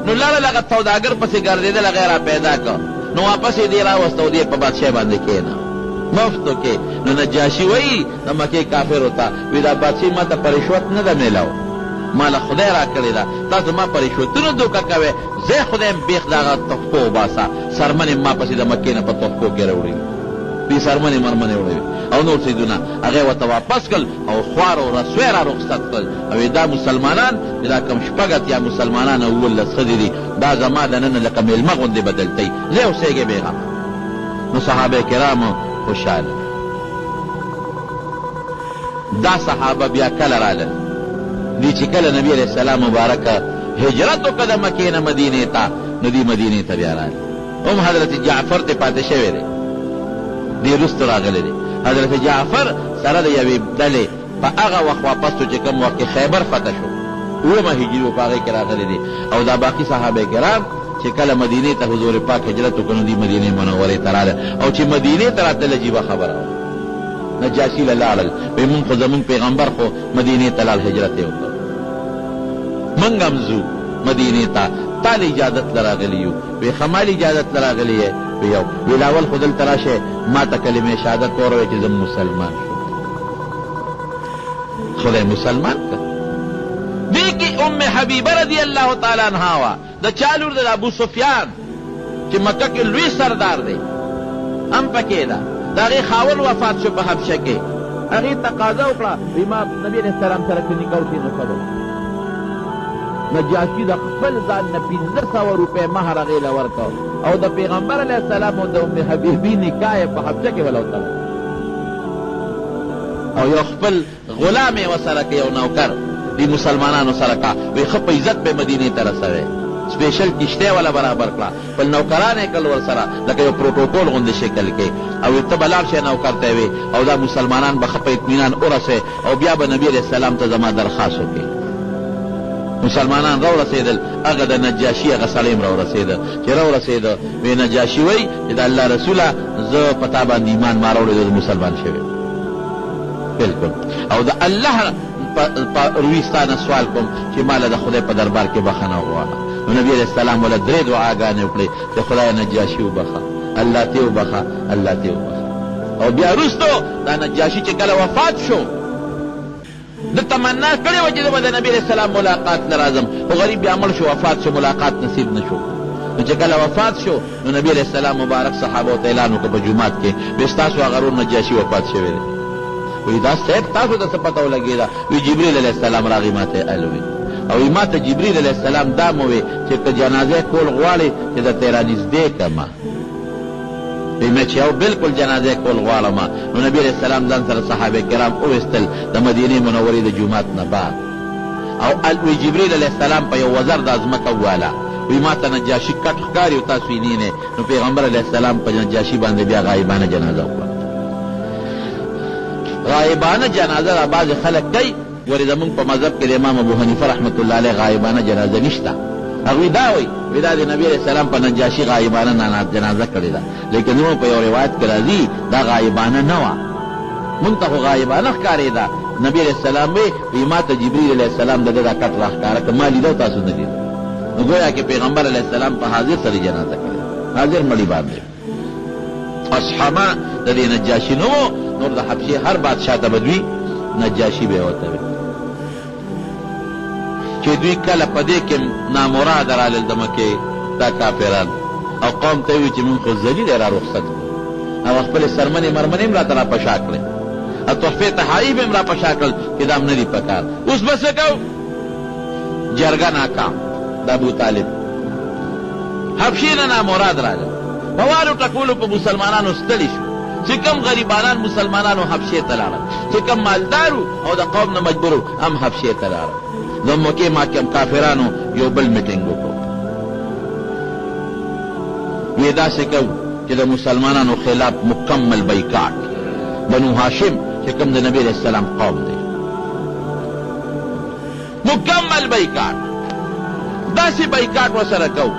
نو لاړل هغه سوداګر پسې ګرځېدل، هغه یې را پیدا کړ. نو واپس یې دې راوسته او دې په بادشاهۍ باندې کښېنه مفتو کې. نو نجاشي وایي د مکې کافرو ته وی دا بادشاهي ما ته په رشوت نه ده میلاو، ما له خدای را کړې ده. تاسو ما په رشوتونو دوکه کوئ، زه خدای م بیخ د هغه تحفو وباسه. سرمنې ما پسې د مکې نه په تحفو کې راوړي، دوی سرمنې مرمنې وړوي او نور څیزونه هغې ورته واپس کړل او خوار او رسوی را رخصت کړل. او دا مسلمانان چې دا کم 18 مسلمانان او 19 ښځې دي، دا زما د نن لکه میلمه غوندې بدلتی، زه اوسېږې بېغمه. نو صحابه کرامو خوشحاله. دا صحابه بیا کله رالل؟ دی چې کله نبی علیه السلام مبارکه هجرت وکړه د مکې نه مدینې ته، نو دی مدینې ته بیا راغلی. هم حضرت جعفر ته پاتې شوی دی، دی وروسته راغلی دی. حضرت جعفر سره د یوې ډلې په هغه وخت واپس شو چې کوم وخت کې خیبر فتح شو، 9 هجري و په هغې کې راغلی دی. او دا باقي صحابه کرام چې کله مدینې ته حضور پاک هجرت وکړو دی مدینې منورې ته راغله او چې مدینې ته راتله عجیبه خبره وه نجاشي له لاړل وایي مونږ خو زمونږ پیغمبر خو مدینې ته لاړ هجرت یې وکړ مونږ هم ځو مدینې ته تا له اجازت له راغلي یو وایي ښه ما له اجازت له راغلي یې وایي یو ویل اول خو دلته راشئ ما ته کلمې شهادت وروایئ چې زه مسلمان شو خدای مسلمان کړ دی کې ام حبیبه رضی الله تعالی عنها وا د چا لور د ابو سفیان چې مکه کې لوی سردار دی هم پکې ده د هغې خاوند وفات شو په حبشه کې هغې تقاضا وکړه وایي ما نبي علیه السلام سره که نکاح وکړي نو ښه به نجاشي د خپل ځان نه 1500 روپۍ مهر هغې له ورکړ او د پیغمبر علیه السلام او د ام حبیبي نکاح یې په حبشه کې وله وتړی او یو خپل غلام یې ورسره که یو نوکر دی مسلمانانو سره کا وی ښه په عزت به مدینې ته رسوی سپیشل کشتۍ والا برابر کړه بل نوکران یې کړل ورسره لکه یو پروټوکول غوندې شکل کې او ته به لاړ شې نوکر ته وي او دا مسلمانان به ښه په اطمینان ورسوي او بیا به نبي علیه السلام ته زما درخواست وکړي مسلمانان راورسېدل هغه د نجاشي هغه سړی هم راورسېده چې راورسېده وی نجاشي وایي چې د الله رسوله زه په تا باندې ایمان ما راوړی د مسلمان شوی بلکل او د الله روی ستانه سوال کوم چې ماله د خدای په دربار کې بخښنه وغواړه نو نبي علیه السلام وله 3 دعاګانې وکړې چې خدای نجاشي وبخه الله ته وبخه الله ته وبخه او بیا وروستو دا نجاشي چې کله وفات شو د تمنا کړې وه چې زه به د نبي علیه السلام ملاقات له راځم خو غریب بیا مړ شو وفات شو ملاقات نصیب نه شو نو چې کله وفات شو نو نبي علیه السلام مبارک صحابو ته اعلان وکړه په جومات کې وایي ستاسو هغه ورور نجاشي وفات شوی دی وی دا صاحب تاسو ته څه پته ولګېده وی جبریل علیه السلام راغی ما ته الوی او ما ته جبریل علیه السلام دا مو وی چې که جنازه کول غواړې چې درته یې رانږدې کړمه وی مې چې یو بلکل جنازه کول غواړم نو نبي علیه السلام ځان سره صحابه کرام وویستل د مدینې منورې د جومات نه بعد او وی جبریل علیه السلام په یو وزر د ځمکه وواله وی ما ته نجاشي کټ ښکاري او تاسو یې نه نو پیغمبر علیه السلام په نجاشي باندې بیا غایبانه جنازه وکړه غایبانه جنازه را بعض خلک کوي ولې زمونږ په مذهب کې د امام ابو حنیفه رحمت الله علیه غایبانه جنازه نشته هغوی دا وایي وی دا د نبي علیه السلام په نجاشي غایبانه جنازه کړې ده لیکن زمونږ په یو روایت کې راځي دا غایبانه نه وه مونږ ته خو غایبانه ښکارېده نبي علیه السلام وی ما ته جبریل علیه السلام د ده دا کټ را ښکاره که ما لیده تاسو نه لیده نو ګویا کې پیغمبر علیه السلام په حاضر سره جنازه کړې حاضر مړي باندې اصحابه د دې نجاشي نه و نور د حبشې هر بادشاه ته به دوی نجاشي به یې ورته وي چې دوی کله په دې کې نامراده رالل د مکې دا کافران او قوم ته وي چې مونږ خو ذلیل یې را رخصت کړو او خپلې سرمنې مرمنې هم راته راپشا کړې او تحفې تحایف هم راپشا کړل چې دا هم نه دي په کار اوس به څه کوو جرګه ناکام د ابو طالب حبشې نه نامراد راغل په والو ټکولو په مسلمانانو ستړي شو چې کم غریبانان مسلمانانو حبشې ته لاړل چې کم مالدارو او د قوم نه مجبورو هم حبشې ته لاړل د مکې محکم کافرانو یو بل میټینګ وکړو وی داسې کوو چې د مسلمانانو خلاف مکمل بایکاټ بنو هاشم چې کم د نبي علیه السلام قوم دی مکمل بایکاټ داسې بایکاټ ورسره کوو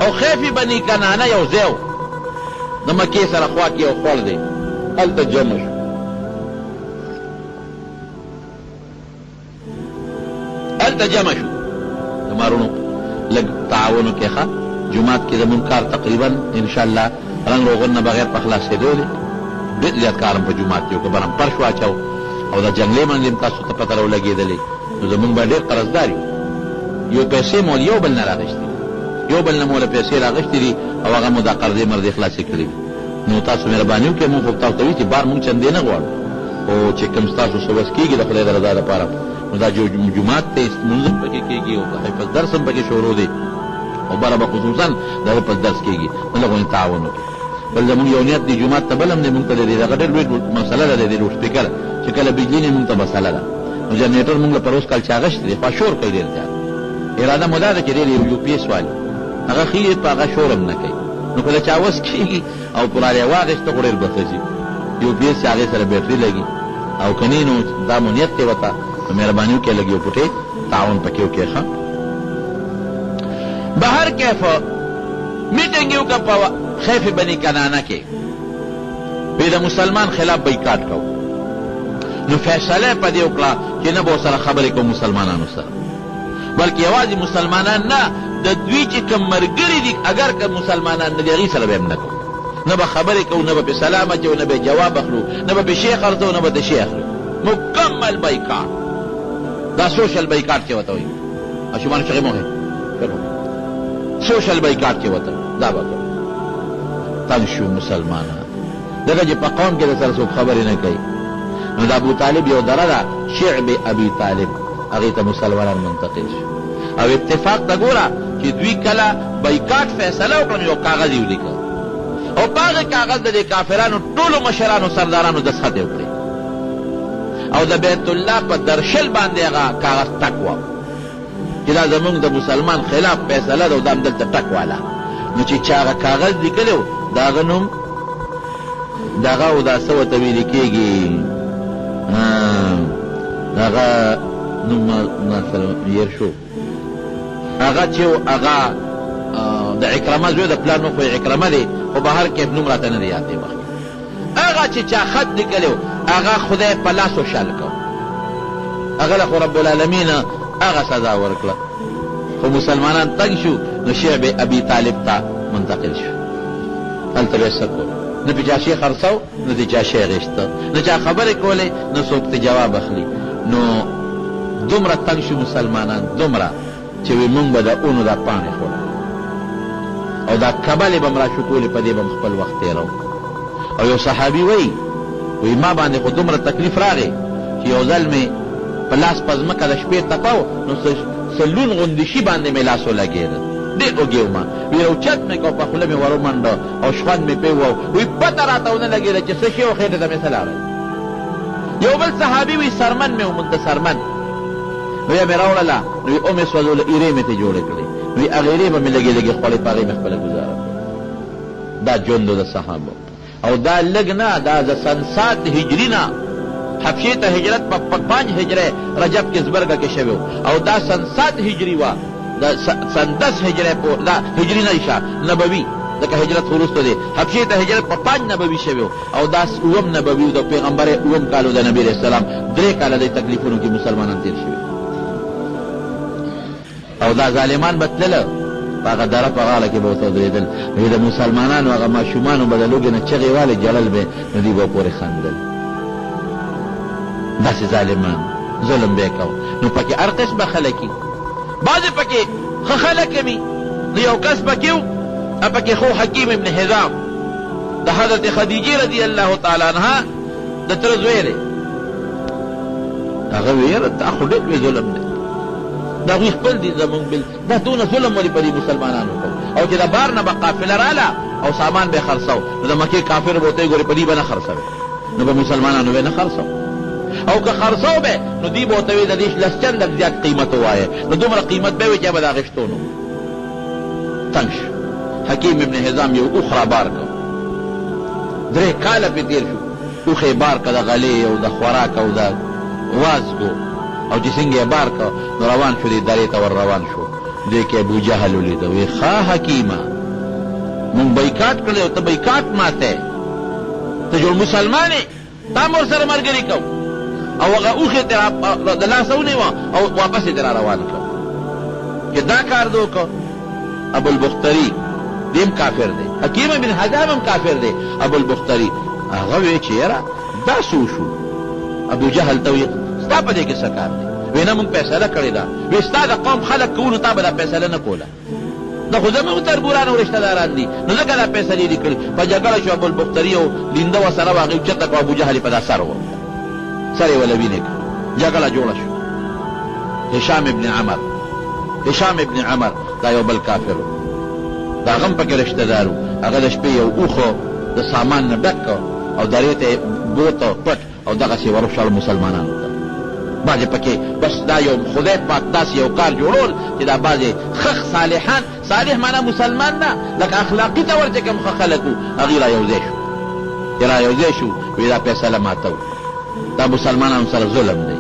او خیفی بنی کنانه یو ځای و د مکې سره خوا کې یو خوړ دی هلته جمع شو هلته جمع شو د مارونو لږ تعاون وکړئ ښه جومات کې زمونږ کار تقریبا انشاءالله رنګ روغن نه بغیر په خلاصېدو دی ډېر زیات کار هم په جومات کې وکړو برم فرش واچو او د جنګلې باندې هم تاسو ته پته راولګېدلې نو زمونږ به ډېر قرضدار یو پیسې مول یو بل نه راغېستې یو بل نه موله پیسې راغېستې دي او هغه مو دا قرضې مرضې خلاصې کړي نو تاسو مهرباني وکړئ مونږ خو تاسو ته وي چې بار مونږ چندې نه غواړو خو چې کوم ستاسو څه وس کېږي د خدای د رضا لپاره نو دا جومات ته لمونځ هم پکې کېږي او حفظ درس هم پکې شروع دی او بله به خصوصا د حفظ درس کېږي نو لږ غونې تعاون وکړي بل زمونږ یو نیت دی جومات ته بل هم دی مونږ ته د دې دغه ډېر لوی مسله ده د دې لوډسپیکر چې کله بجلي نه مونږ ته مسله ده نو جنریټر مونږ له پر اوس کال چې اغشت دی خوا شور کوي ډېر زیات اراده مو دا ده چې ډېر یو پی ایس والي هغه ښي په هغه شور هم نه کوي نو کله چې اواز کېږي او پراره یې واغېسته خو ډېر به ښه شي یو پی ایس چې هغې سره بیټري لګي او که نه نو دا مو نیت دی ورته نو مهرباني وکړئ لږ یو پټې تعاون پکې وکړئ ښه بهر کیف میټنګ یو کا په خیف بنی کنانه کې به د مسلمان خلاف بایکاټ کو نو فیصله په دې وکړه چې نه به سره خبرې کوم مسلمانانو سره بلکې یوازې مسلمانان نه د دوی چې کوم مرګري دي اگر که مسلمانان نه دي هغې سره به هم نه کوو نه به خبرې کوو نه به پې سلام اچوو نه به جواب اخلو نه به پې شی خرڅوو نه به د شی اخلو مکمل بایکاټ دا سوشل بایکاټ چې ورته وایي ماشومانو چغې مه وهئ سوشل بایکاټ چې ورته دا به کوو تنګ شو مسلمانان دغه چې په قوم کې د سره څوک خبرې نه کوي نو د ابو طالب یو دره ده شعب ابي طالب هغې ته مسلمانان منتقل شو او اتفاق ته ګوره چې دوی کله بایکاټ فیصله وکړه نو یو کاغذ یې ولیکه او په هغه کاغذ د دې کافرانو ټولو مشرانو سردارانو دستخط یې وکړې او د بیت الله په درشل باندې هغه کاغذ ټک و چې دا زمونږ د مسلمان خلاف فیصله ده او دا هم دلته ټک واله نو چې چا هغه کاغذ لیکلی و د هغه نوم دغه او دا څه ورته ویلې کېږي هغه نوم مثلا هېر شو هغه چې هغه د عکرمه زوی د پلار نوم خو عکرمه دی خو بهر کې نوم راته نه دی یاد دی وخت هغه چې چا خط لیکلی و هغه خدای په لاس وشل کو هغه له خو رب العالمین هغه سزا ورکړه خو مسلمانان تنګ شو نو شعب ابي طالب ته منتقل شو هلته به یې څه کول نه پې چا شی خرڅو نه د چا شی غېشته نه چا خبرې کولې نه څوک ته جواب اخلي نو دومره تنګ شو مسلمانان دومره چې وی مونږ به د اونو دا پاڼې خوړه او دا کبلې به م راشکولې په دې به م خپل وخت تېرو او یو صحابي وی ما باندې خو دومره تکلیف راغی چې یو ځل مې په لاس په ځمکه د شپې تپاو نو سلون غوندې شي باندې مې لاس ولګېده ډېر وږی وم وی اوچت مې کو په خوله مې ور ومنډه او شخوند مې پې وو وی پته راته ونه لګېده چې څه شی و خېټې ته مې څه لاړل یو بل صحابي وی سرمن مې ومونده سرمن نو یا مې راوړله نو وی او مې سوځوله ایرې مې ته جوړې کړې نو وی هغې ایرې به مې لږې لږې خوړې په هغې مې خپله ګزاره دا ژوند د صحابو او دا لږ نه دا د سن 7 هجري نه حبشې ته هجرت په 5 هجرې رجب کې زبرګه کې شوی او دا سن 7 هجري وه دا سن 10 هجرې دا هجري نه ایشه نبوي ځکه هجرت خو وروسته دی حبشې ته هجرت په 5 نبوي شوی او دا 9 نبوي د پیغمبر 9 کالو د نبي علیه السلام 3 کاله د تکلیفونو کې مسلمانان تېر شوي او دا ظالمان به تلله په هغه دره په غاړه کې به ورته ودرېدل نو د مسلمانانو هغه ماشومانو به د لوږې نه چغې والې جړل به نو دوی به پورې خندل داسې ظالمان ظلم به یې کو نو پکې هر قسمه خلک وي بعضې پکې ښه خلک وي نو یو کس پکې و پکې خو حکیم ابن حزام د حضرت خدیجې رضی الله تعالی عنها د تره زوی دی هغه وی یاره دا خو ډېر لوی ظلم دی دا هغوی خپل دي زمونږ دا دونه ظلم ولې په دې مسلمانانو کوو او چې د بار نه به قافله راله او سامان به یې خرڅو نو د مکې کافر به ورته وایي ګورې په دې به نه خرڅوې نو به مسلمانانو به نه خرڅو او که خرڅو به نو دوی به ورته وایي د دې لس چنده زیات قیمت ووایه نو دومره قیمت به وي چې به د اخېستو نو تنګ شو حکیم ابن حزام یو اوښ رابار کړ 3 کاله پې تېر شو اوښ یې بار کړه د غلې او د خوراک او د وازګو او چې څنګه یې بار کړه نو روان شو دې درې ته ور روان شو دوی کې ابو جهل ولیده وی ښه حکیمه مونږ بایکاټ کړی او ته بایکاټ ماته ته جوړ مسلمان یې تا هم ورسره ملګري کوو او هغه اوښ یې د لاسه ونیوه او واپس یې ترې را روان کړه چې دا کار دې وکړه ابوالبختري دیم کافر دی حکیم بن حزام هم کافر دی ابوالبختري هغه وی چې یاره دا څه وشو ابو جهل ته وی ستا په دې کې څه کار دی وی نه مونږ فیصله کړې ده وی ستا د قوم خلک کوو تا به دا فیصله نه کوله دا خو زموږ تربوران او رشته داران دي نو ځکه دا فیصلې دي کړي په جګړه شو ابوالبختري او لینده ورسره وه هغې اوچته کړه ابو جهل یې په دا سر و سر یې وله وینې کړه جګړه جوړه شو هشام ابن عمر دا یو بل کافر و دا هغه هم پکې رشته دار و هغه د شپې یو اوښ د سامان نه ډک کړ او درې ته یې بوته پټ او دغسې ورشړ مسلمانانو ته بعضې پکې بس دا یو خدای پاک داسې یو کار جوړول چې دا بعضې خخ صالحان صالح معنا مسلمان نه لکه اخلاقي طور چې کوم ښه خلک وو هغې را یوځای شو چې را یوځای شو وی دا فیصله ماته و دا مسلمانانو سره ظلم دی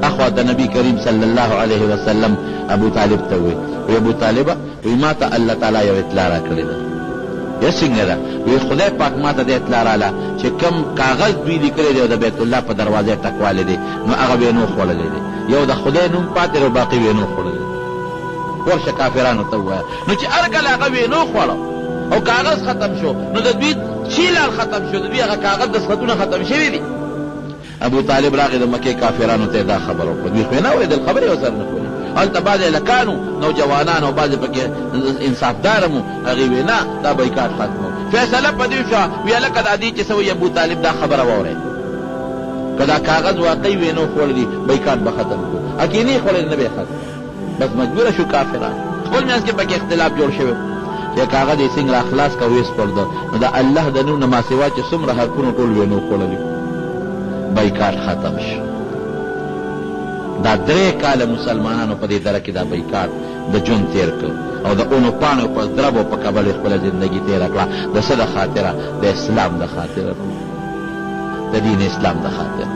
اخوا د نبي کریم صلی الله علیه وسلم ابو طالب ته وی ابو طالبه وی ما ته الله تعالی یو اطلاع را کړې ده. یا څنګه ده؟ وی خدای پاک ما ته د اطلاع راله چې کم کاغذ دوی لیکلی دی او د بیت الله په دروازې ټکوالی دی نو هغه به یې نو خوړلی دی. یو د خدای نوم پاتې دی او باقي به یې نو خوړلی. ورشه کافرانو ته ووایه. نو چې هر کله هغه به یې نو خوړه او کاغذ ختم شو نو د دوی چیلال ختم شو، د دوی هغه کاغذ دستخطونه ختم شوي دي. ابو طالب راغی د مکې کافرانو ته دا خبر وکړه. دوی خو یې نه اورېدل، خبرې ورسره نه کولې. هلته بعضې هلکانو نوجوانان او بعضې پکې انصافداره مو هغې وی نه دا بایکاټ ختمو. فیصله په دې شوه وی هلکه دا دې چې څه وایي ابو طالب دا خبره واورئ، که دا کاغذ واقعي وی نو خوړلي بایکاټ به ختم کړو، اکې نه یې خوړلي نه به یې ختم. بس مجبوره شو کافران. خپل منځ کې پکې اختلاف جوړ شوی چې کاغذ یې څنګه را خلاص که ویې سپړده نو د الله د نوم نه ما سوا چې څومره حرفونه ټول وی نو خوړلي بایکاټ ختم شو. دا 3 کاله مسلمانانو په دې دره کې دا بایکاټ د ژوند تېر کړ او د اونو پاڼو په دربو په کبل یې خپله زندګي تېره کړه. د څه د خاطره؟ د اسلام د خاطره، د دین اسلام د خاطره.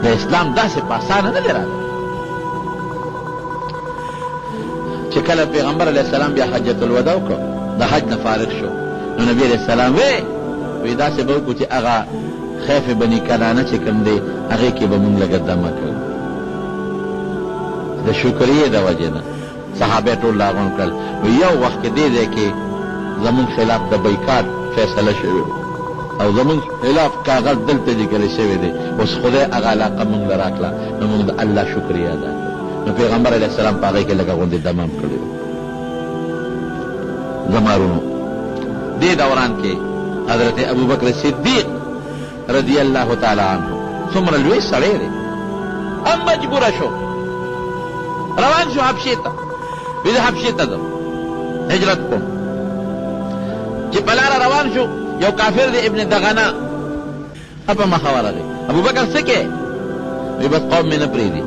د اسلام داسې په اسانه نه دی راغلی. چې کله پیغمبر علیه السلام بیا حجة الوداع وکړ، د حج نه فارغ شو، نو نبي علیه السلام وی داسې به وکړو چې هغه خیف بني کنانه چې کوم دی هغې کې به مونږ لږه دمه کړو. د شکریې د وجې نه صحابه ټول راغونډ کړل. یو وخت کې دې ځای کې زمونږ خلاف د بایکاټ فیصله شوې او زمونږ خلاف کاغذ دلته لیکلی شوی دی، اوس خدای هغه علاقه مونږ له راکړه نو مونږ د الله شکریه ادا کړو. نو پیغمبر علیه السلام په هغې کې لږه غوندې دم هم کړی و. زمارونو دې دوران کې حضرت ابوبکر صدیق رضی الله تعالی عنه څومره لوی سړی دی، هم مجبوره شو روان شو حبشې ته. وی زه حبشې ته ځم هجرت کوم. چې په لاره روان شو یو کافر دی ابن دغنه په مخه ورغی. ابوبکر څه کې؟ وی بس قوم مې نه پرېږدي،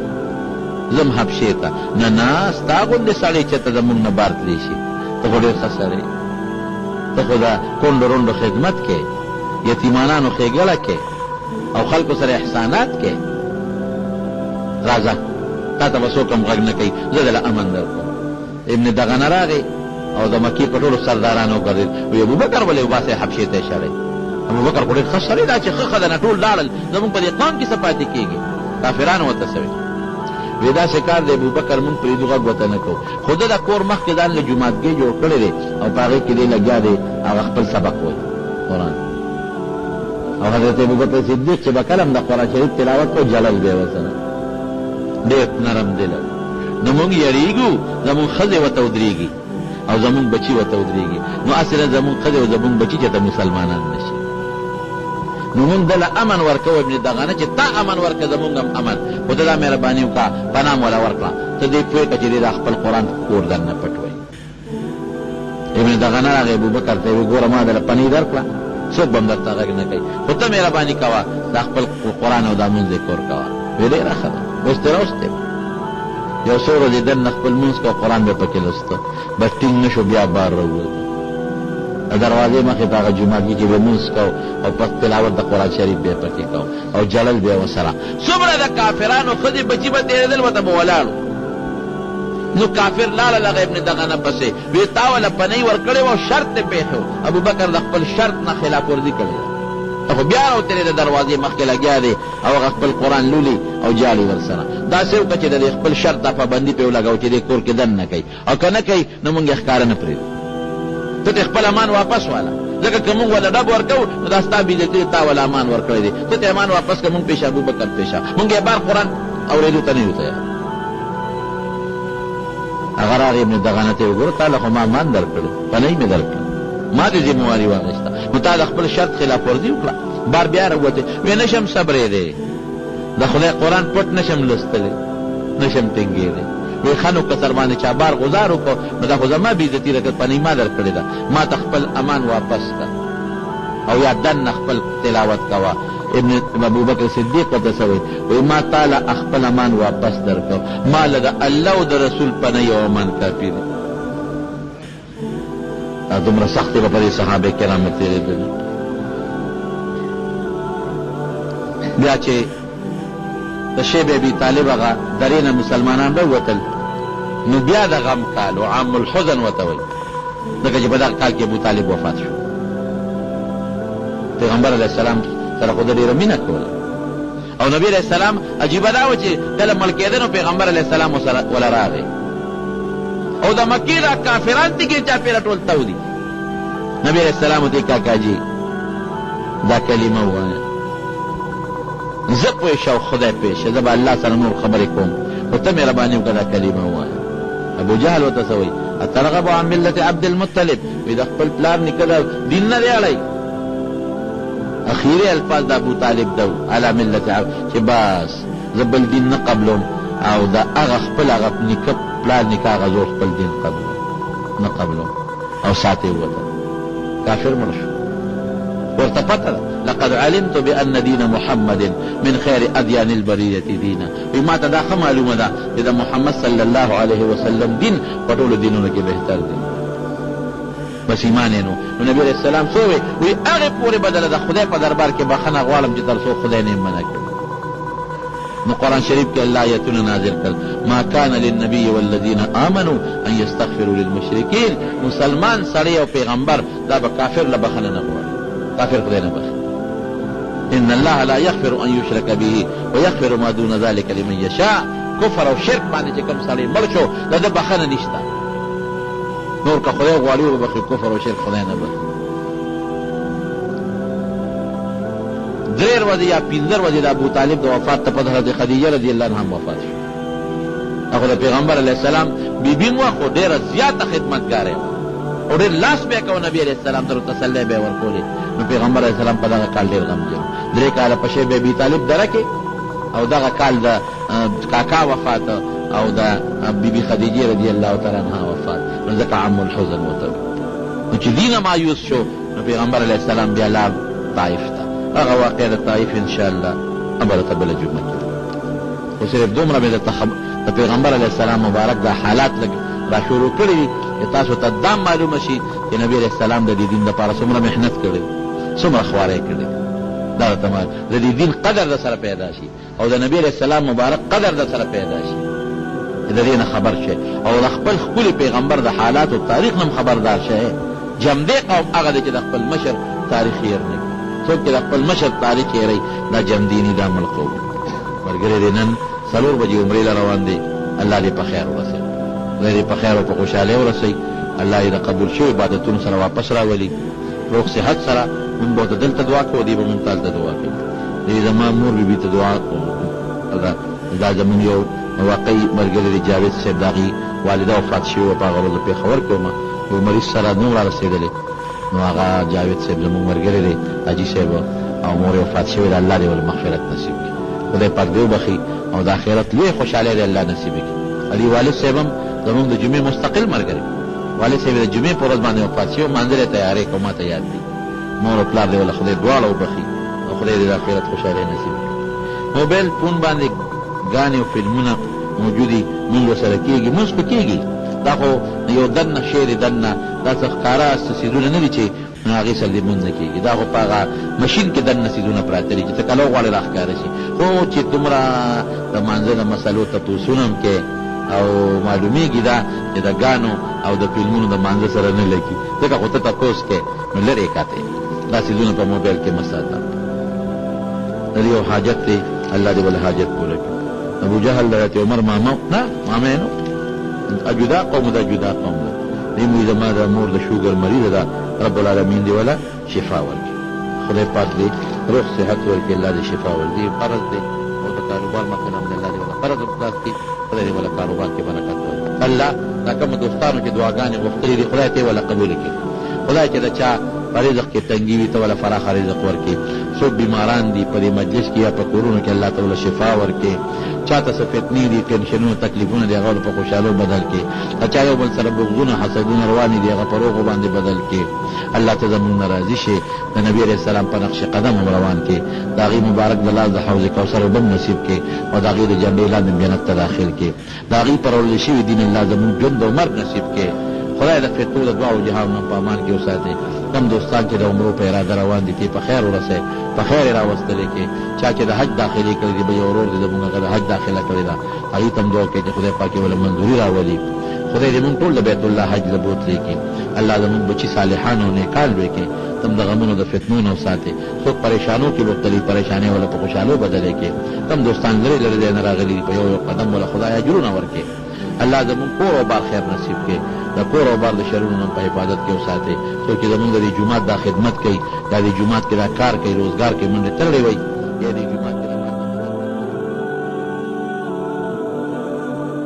ځم حبشې ته. نه نه ستا غوندې سړی چې ته زمونږ نه بار تللی شي، ته خو ډېر ښه سړی، ته خو د کونډو رونډو خدمت کې، یتیمانانو ښېګړه کې او خلکو سره احسانات کې. راځه تا ته به څوک هم غږ نه کوي، زه دله امن درکړم. ابن دغنه راغی او د مکې په ټولو سردارانو وګرځېد. وی ابوبکر ولې وباسئ حبشې ته یې شړئ؟ ابوبکر خو ډېر ښه سړی دا چې ښه ښه ده نه ټول لاړل، زمونږ په دې قوم کې څه پاتې کېږي؟ کافرانو ورته څه وي؟ وی داسې کار دی ابوبکر مونږ پرېږدو غږ ورته نه کوو. خو ده د کور مخکې ځان له جوماتګۍ جوړ کړی دی او په هغې کې دی لګیا دی هغه خپل سبق وایي قرآن. او حضرت ابوبکر صدیق چې به کله هم د قرآن شریف تلاوت کو جلل دی ورسره، ډېر نرم دله. نو مونږ یریږو زمونږ ښځې ورته ودرېږي او زمونږ بچي ورته ودرېږي، نو اصله زمونږ ښځې او زمونږ بچي چې ته مسلمانان نه شي. نو مونږ دله امن ورکوو ابن دغنه چې تا امن ورکړه زمونږ هم امن، خو ته دا مهرباني وکړه پناه موله ورکړه، ته دې پوه کړه چې دې دا خپل قرآن کور دننه پټ وایي. ابن دغنه راغی ابوبکر ته وی ګوره ما دله پناه درکړه، څوک به هم درته غږ نه کوي، خو ته مهرباني کوه دا خپل قرآن او دا مونځ یې کور کوه. وی ډېره ښه ده. اوس ترې اوستی یو څو ورځې دننه خپل مونځ کوه، قرآن به پکې لوسته، بس ټینګ نه شو، بیا بار راووته. د دروازې مخې ته هغه جوماتګي کې به مونځ کو او پس تلاوت د قرآن شریف به یې پکې کو او جلل به یې ورسره. څومره د کافرانو ښځې بچي به تېرېدل ورته به ولاړو. نو کافر لاړل هغه ابن دغنه پسې، وی تا وله پنۍ ورکړې وه او شرط یې پېښې و. ابوبکر د خپل شرط نه خلاف ورزي کړې ده، خو بیا راوتلی د دروازې مخکې لګیا دی او هغه خپل قرآن لولي او جالي ورسره. داسې وکړه چې د دې خپل شرط دا پابندي پرې ولګوو چې دې کور کې دن نه کوي، او که نه کوي نو مونږ یې ښکاره نه پرېږدو. ته دې خپل امان واپس واله، ځکه که مونږ وله ډب ورکوو نو دا ستا بېعزتي تا وله امان ورکړی دی، ته ته امان واپس که مونږ پېشه ابوبکر پېشه، مونږ یې بار قرآن اورېدو ته نه یو تیار. هغه راغی ابن دغنه ته وګوره تا له خو ما امان درکړی، پنۍ مې درکړه، ما دې ذمواري واخېسته، نو تا د خپل شرط خلاف ورزي وکړه. بار بیا راووتې، وی نشم صبرېدی، د خدای قرآن پټ نشم لوستلی، نشم ټینګېدی. وی ښه نو که سر باندې چا بار غذار وکړو نو دا خو زما بېعزتي ده، که پنۍ ما درکړې ده، ما ته خپل امان واپس که او یا دننه خپل تلاوت کوه. ابن ابوبکر صدیق ورته څه وایي؟ وایي ما تا له خپل امان واپس درکړو، ما له د الله او د رسول پنۍ او امان کافي دی. دومره سختې به په دې صحابه کرامو تېرېدلې. بیا چې د شیب ابي طالب هغه درې نه مسلمانان راووتل نو بیا د غم کال و عام الحزن ورته وایي. ځکه چې په دغه کال کې ابو طالب وفات شو. پیغمبر علیه السلام سره خو د ډېره مینه کوله او نبی علیه السلام عجیبه دا وه چې کله مړ کېده نو پیغمبر علیه السلام وله راغی او د مکې دا کافران تکې چاپېره ټول تودي. نبی علیه السلام ورته کاکاجي دا کلمه ووایه زه پوه شه او خدای پوه شه، زه به الله سره نور خبرې کوم خو ته مهرباني وکړه دا کلمه ووایه. ابو جهل ورته څه وایي اترغب عن ملت عبدالمطلب، وایي د خپل پلار نیکه د دین نه دی اړی. اخیری الفاظ د ابو طالب دو علی ملت چې بس زه بل دین نه قبلوم او د هغه خپل هغه نیکه پلار نیکه هغه زور خپل دین نه قبلوم او ساعت یې ووته کافر مړ شو. ورته پته ده لقد علمت بأن دین محمد من خیر ادیان البریة دینا، وی ما ته دا ښه معلومه ده چې د محمد صلی الله علیه وسلم دین په ټولو دینونو کې بهتر دی. بس ایمان یې نو نبی علیه السلام څه وی وی هغې پورې بدله د خدای په دربار کې بخښنه غواړم چې تر څو خدای نه یې منع کړي. نو قرآن شریف کې الله آیتونه نازل کړل ما کان للنبي والذین آمنوا ان یستغفروا للمشرکین. مسلمان سړی او پیغمبر دا به کافر له بخښنه نه غواړي، کافر خدای نه بخښي. ان الله لا یغفر ان یشرک به ویغفر ما دون ذلک لمن یشاء. کفر او شرک باندې چې کوم سړی مړ شو د ده بخښنه نشته، نور که خدای غواړي وبخښي، کفر او شرک خدای نه بخښي. 3 ورځې یا 15 ورځې د ابو طالب د وفات ته پته حضرت خدیجه رضی الله عنها هم وفات شو. هغه د پیغمبر علیه السلام بیبي هم وه خو ډېره زیاته خدمتګاره وه او ډېر لاس به یې کوه نبي علیه السلام ته تسلی به یې ورکولې. نو پیغمبر علیه السلام په دغه کال ډېر غمجن 3 کاله په شی به ابي طالب دره کې او دغه کال د کاکا وفات او د بیبي خدیجه رضی الله تعالی عنها وفات. نو ځکه عم الحزن ورته نو چې دینه مایوس شو نو پیغمبر علیه السلام بیا لاړ طایف ته. هغه واقع د طایف انشاءالله امرته بله جمعه کې خو صرف دومره مې د پیغمبر علیه السلام مبارک دا حالات لږ را شروع کړي دي چې تاسو ته دا معلومه شي چې نبي علیه السلام د دې دین دپاره څومره محنت کړی، څومره خواری کړی. دا ته د دې دین قدر در سره پیدا شي او د نبي علیه السلام مبارک قدر در سره پیدا شي د دې نه خبر شي او د خپل ښکلي پیغمبر د حالات او تاریخ نه خبردار شي. جمدې قوم هغه دی چې د خپل مشر تاریخ هېر نه کړي. څوک چې د خپل مشر تاریخ هېروي دا جمدیني دا مړ قوم. ملګري دی نن 4 بجې عمرې له روان دی. الله دې په خیر ورسوي، خدای دې په خیر او په خوشحالۍ ورسوي. الله یې د قبول شوي عبادتونو سره واپس راولي روغ صحت سره. موږ به ورته دلته دعا کوو، دی به موږ ته دلته دعا کوي. دی زما مور بیبي ته دعا کوو. دا زموږ یو واقعي ملګری دی جاوید صاحب، د هغې والده وفات شوې وه په هغه ورځ پېښور کې ومه، یو مریض سره نه و رارسېدلی. نو هغه جاوید صاحب زموږ ملګری دی حاجي صاحب او مور یې وفات شوې ده. الله دې ولې مغفرت نصیب کړي، خدای پاک دې وبخي او د آخرت لوی خوشحالۍ دې الله نصیب کړي. علي والد صاحب هم زموږ د جمعې مستقل ملګری. والد صاحب د جمعې په ورځ باندې وفات شوی، مانځل یې تیارې کوم، ما ته یاد دي. مور او پلار دې ولې خدای دواړه وبخي او خدای دې د آخرت خوشحالۍ نصیب کړي. موبایل فون باندې ګانې او فلمونه موجودي، مونږ ورسره کېږي، مونځ خو کېږي. دا خو یو دننه شعر دننه دا څه ښکاره څیزونه نه دي چې هغې سره دې مونځ نه کېږي. دا خو په هغه مشین کې دننه څیزونه پراته دي چې ته کله وغواړې راښکاره شي. خو چې دومره د مانځه د مسلو تپوسونه هم کې او معلومیږي دا چې د ګانو او د فلمونو د مانځه سره نه لګي. ځکه خو ته تپوس کې نو لرې کاته دا څیزونه په موبایل کې مه ساته. د دې یو حاجت دی، الله دې بل حاجت پوره کړي. ابو جهل د حضرت عمر ماما نه ماما یې نو جدا قوم دا جدا قوم ده. دې موږ زما د مور د شوګر مریضه ده، رب العالمین دې ولا شفا ورکړي. خدای پاک دې روغ صحت ورکړي، الله دې شفا ورکړي. قرض دې او د کاروبار مکنه الله دې ولا قرض خلاص کړي، خدای دې ولا کاروبار کې برکت ورکړي. الله دا کوم دوستانو چې دعاګانې غوښتلې دي خدای دې ولا قبول کړي. خدای چې دا چا رزق کې تنګي وي ته ولا فراخ رزق ورکړي. څوک بیماران دي په دې مجلس کې یا په کورونو کې الله تعالی شفا ورکړي. چاته څه فتنې دي، ټینشنونه، تکلیفونه دي، هغه په خوشحالو بدل کړي. چا یو بل سره بغضونه حسدونه روانې دي، هغه په روغو باندې بدل کړي. الله ته زموږ نه راضي شي، د نبي علیه السلام په نقش قدم هم روان کړي. د هغې مبارک د لاس د حوض کوثر اوبه هم نصیب کړي او د هغې د جنډې لاندې جنت ته داخل کړي. د هغې پرورلی شوي دین الله زموږ ژوند او مرګ نصیب کړي. خدای د فتنو د دواړو جهانونو په امان کې وساتي. کم دوستان چې د عمرو په اراده روان دي تی په خیر ورسئ، په خیر یې راوستلی کې. چا چې د حج داخلي کړی دی، به یو ورور دی زموږ هغه د حج داخله کړې ده، هغې ته هم دعا کوي چې خدای پاک یې ولې منظوري راولي. خدای دې مونږ ټول د بیت الله حج له بوتلې کې. الله زمونږ بچي صالحان او نیکان لوی کې. تم د غمونو د فتنو نه وساتې. څوک پریشانو کې مختلف پریشانۍ ولا په خوشحالو بدلې کې. تم دوستان لري لري نه راغلي په یو قدم ولا خدای اجرونه ورکې. الله زمونږ کور او بار خیر نصیب کې. د کور او بار د شرونو نه په حفاظت کې وساتې. څوک چې زمونږ د جومات دا خدمت کوي، دا د جومات کې دا کار کوي، روزګار کې منډې تړلې وي، یا د جومات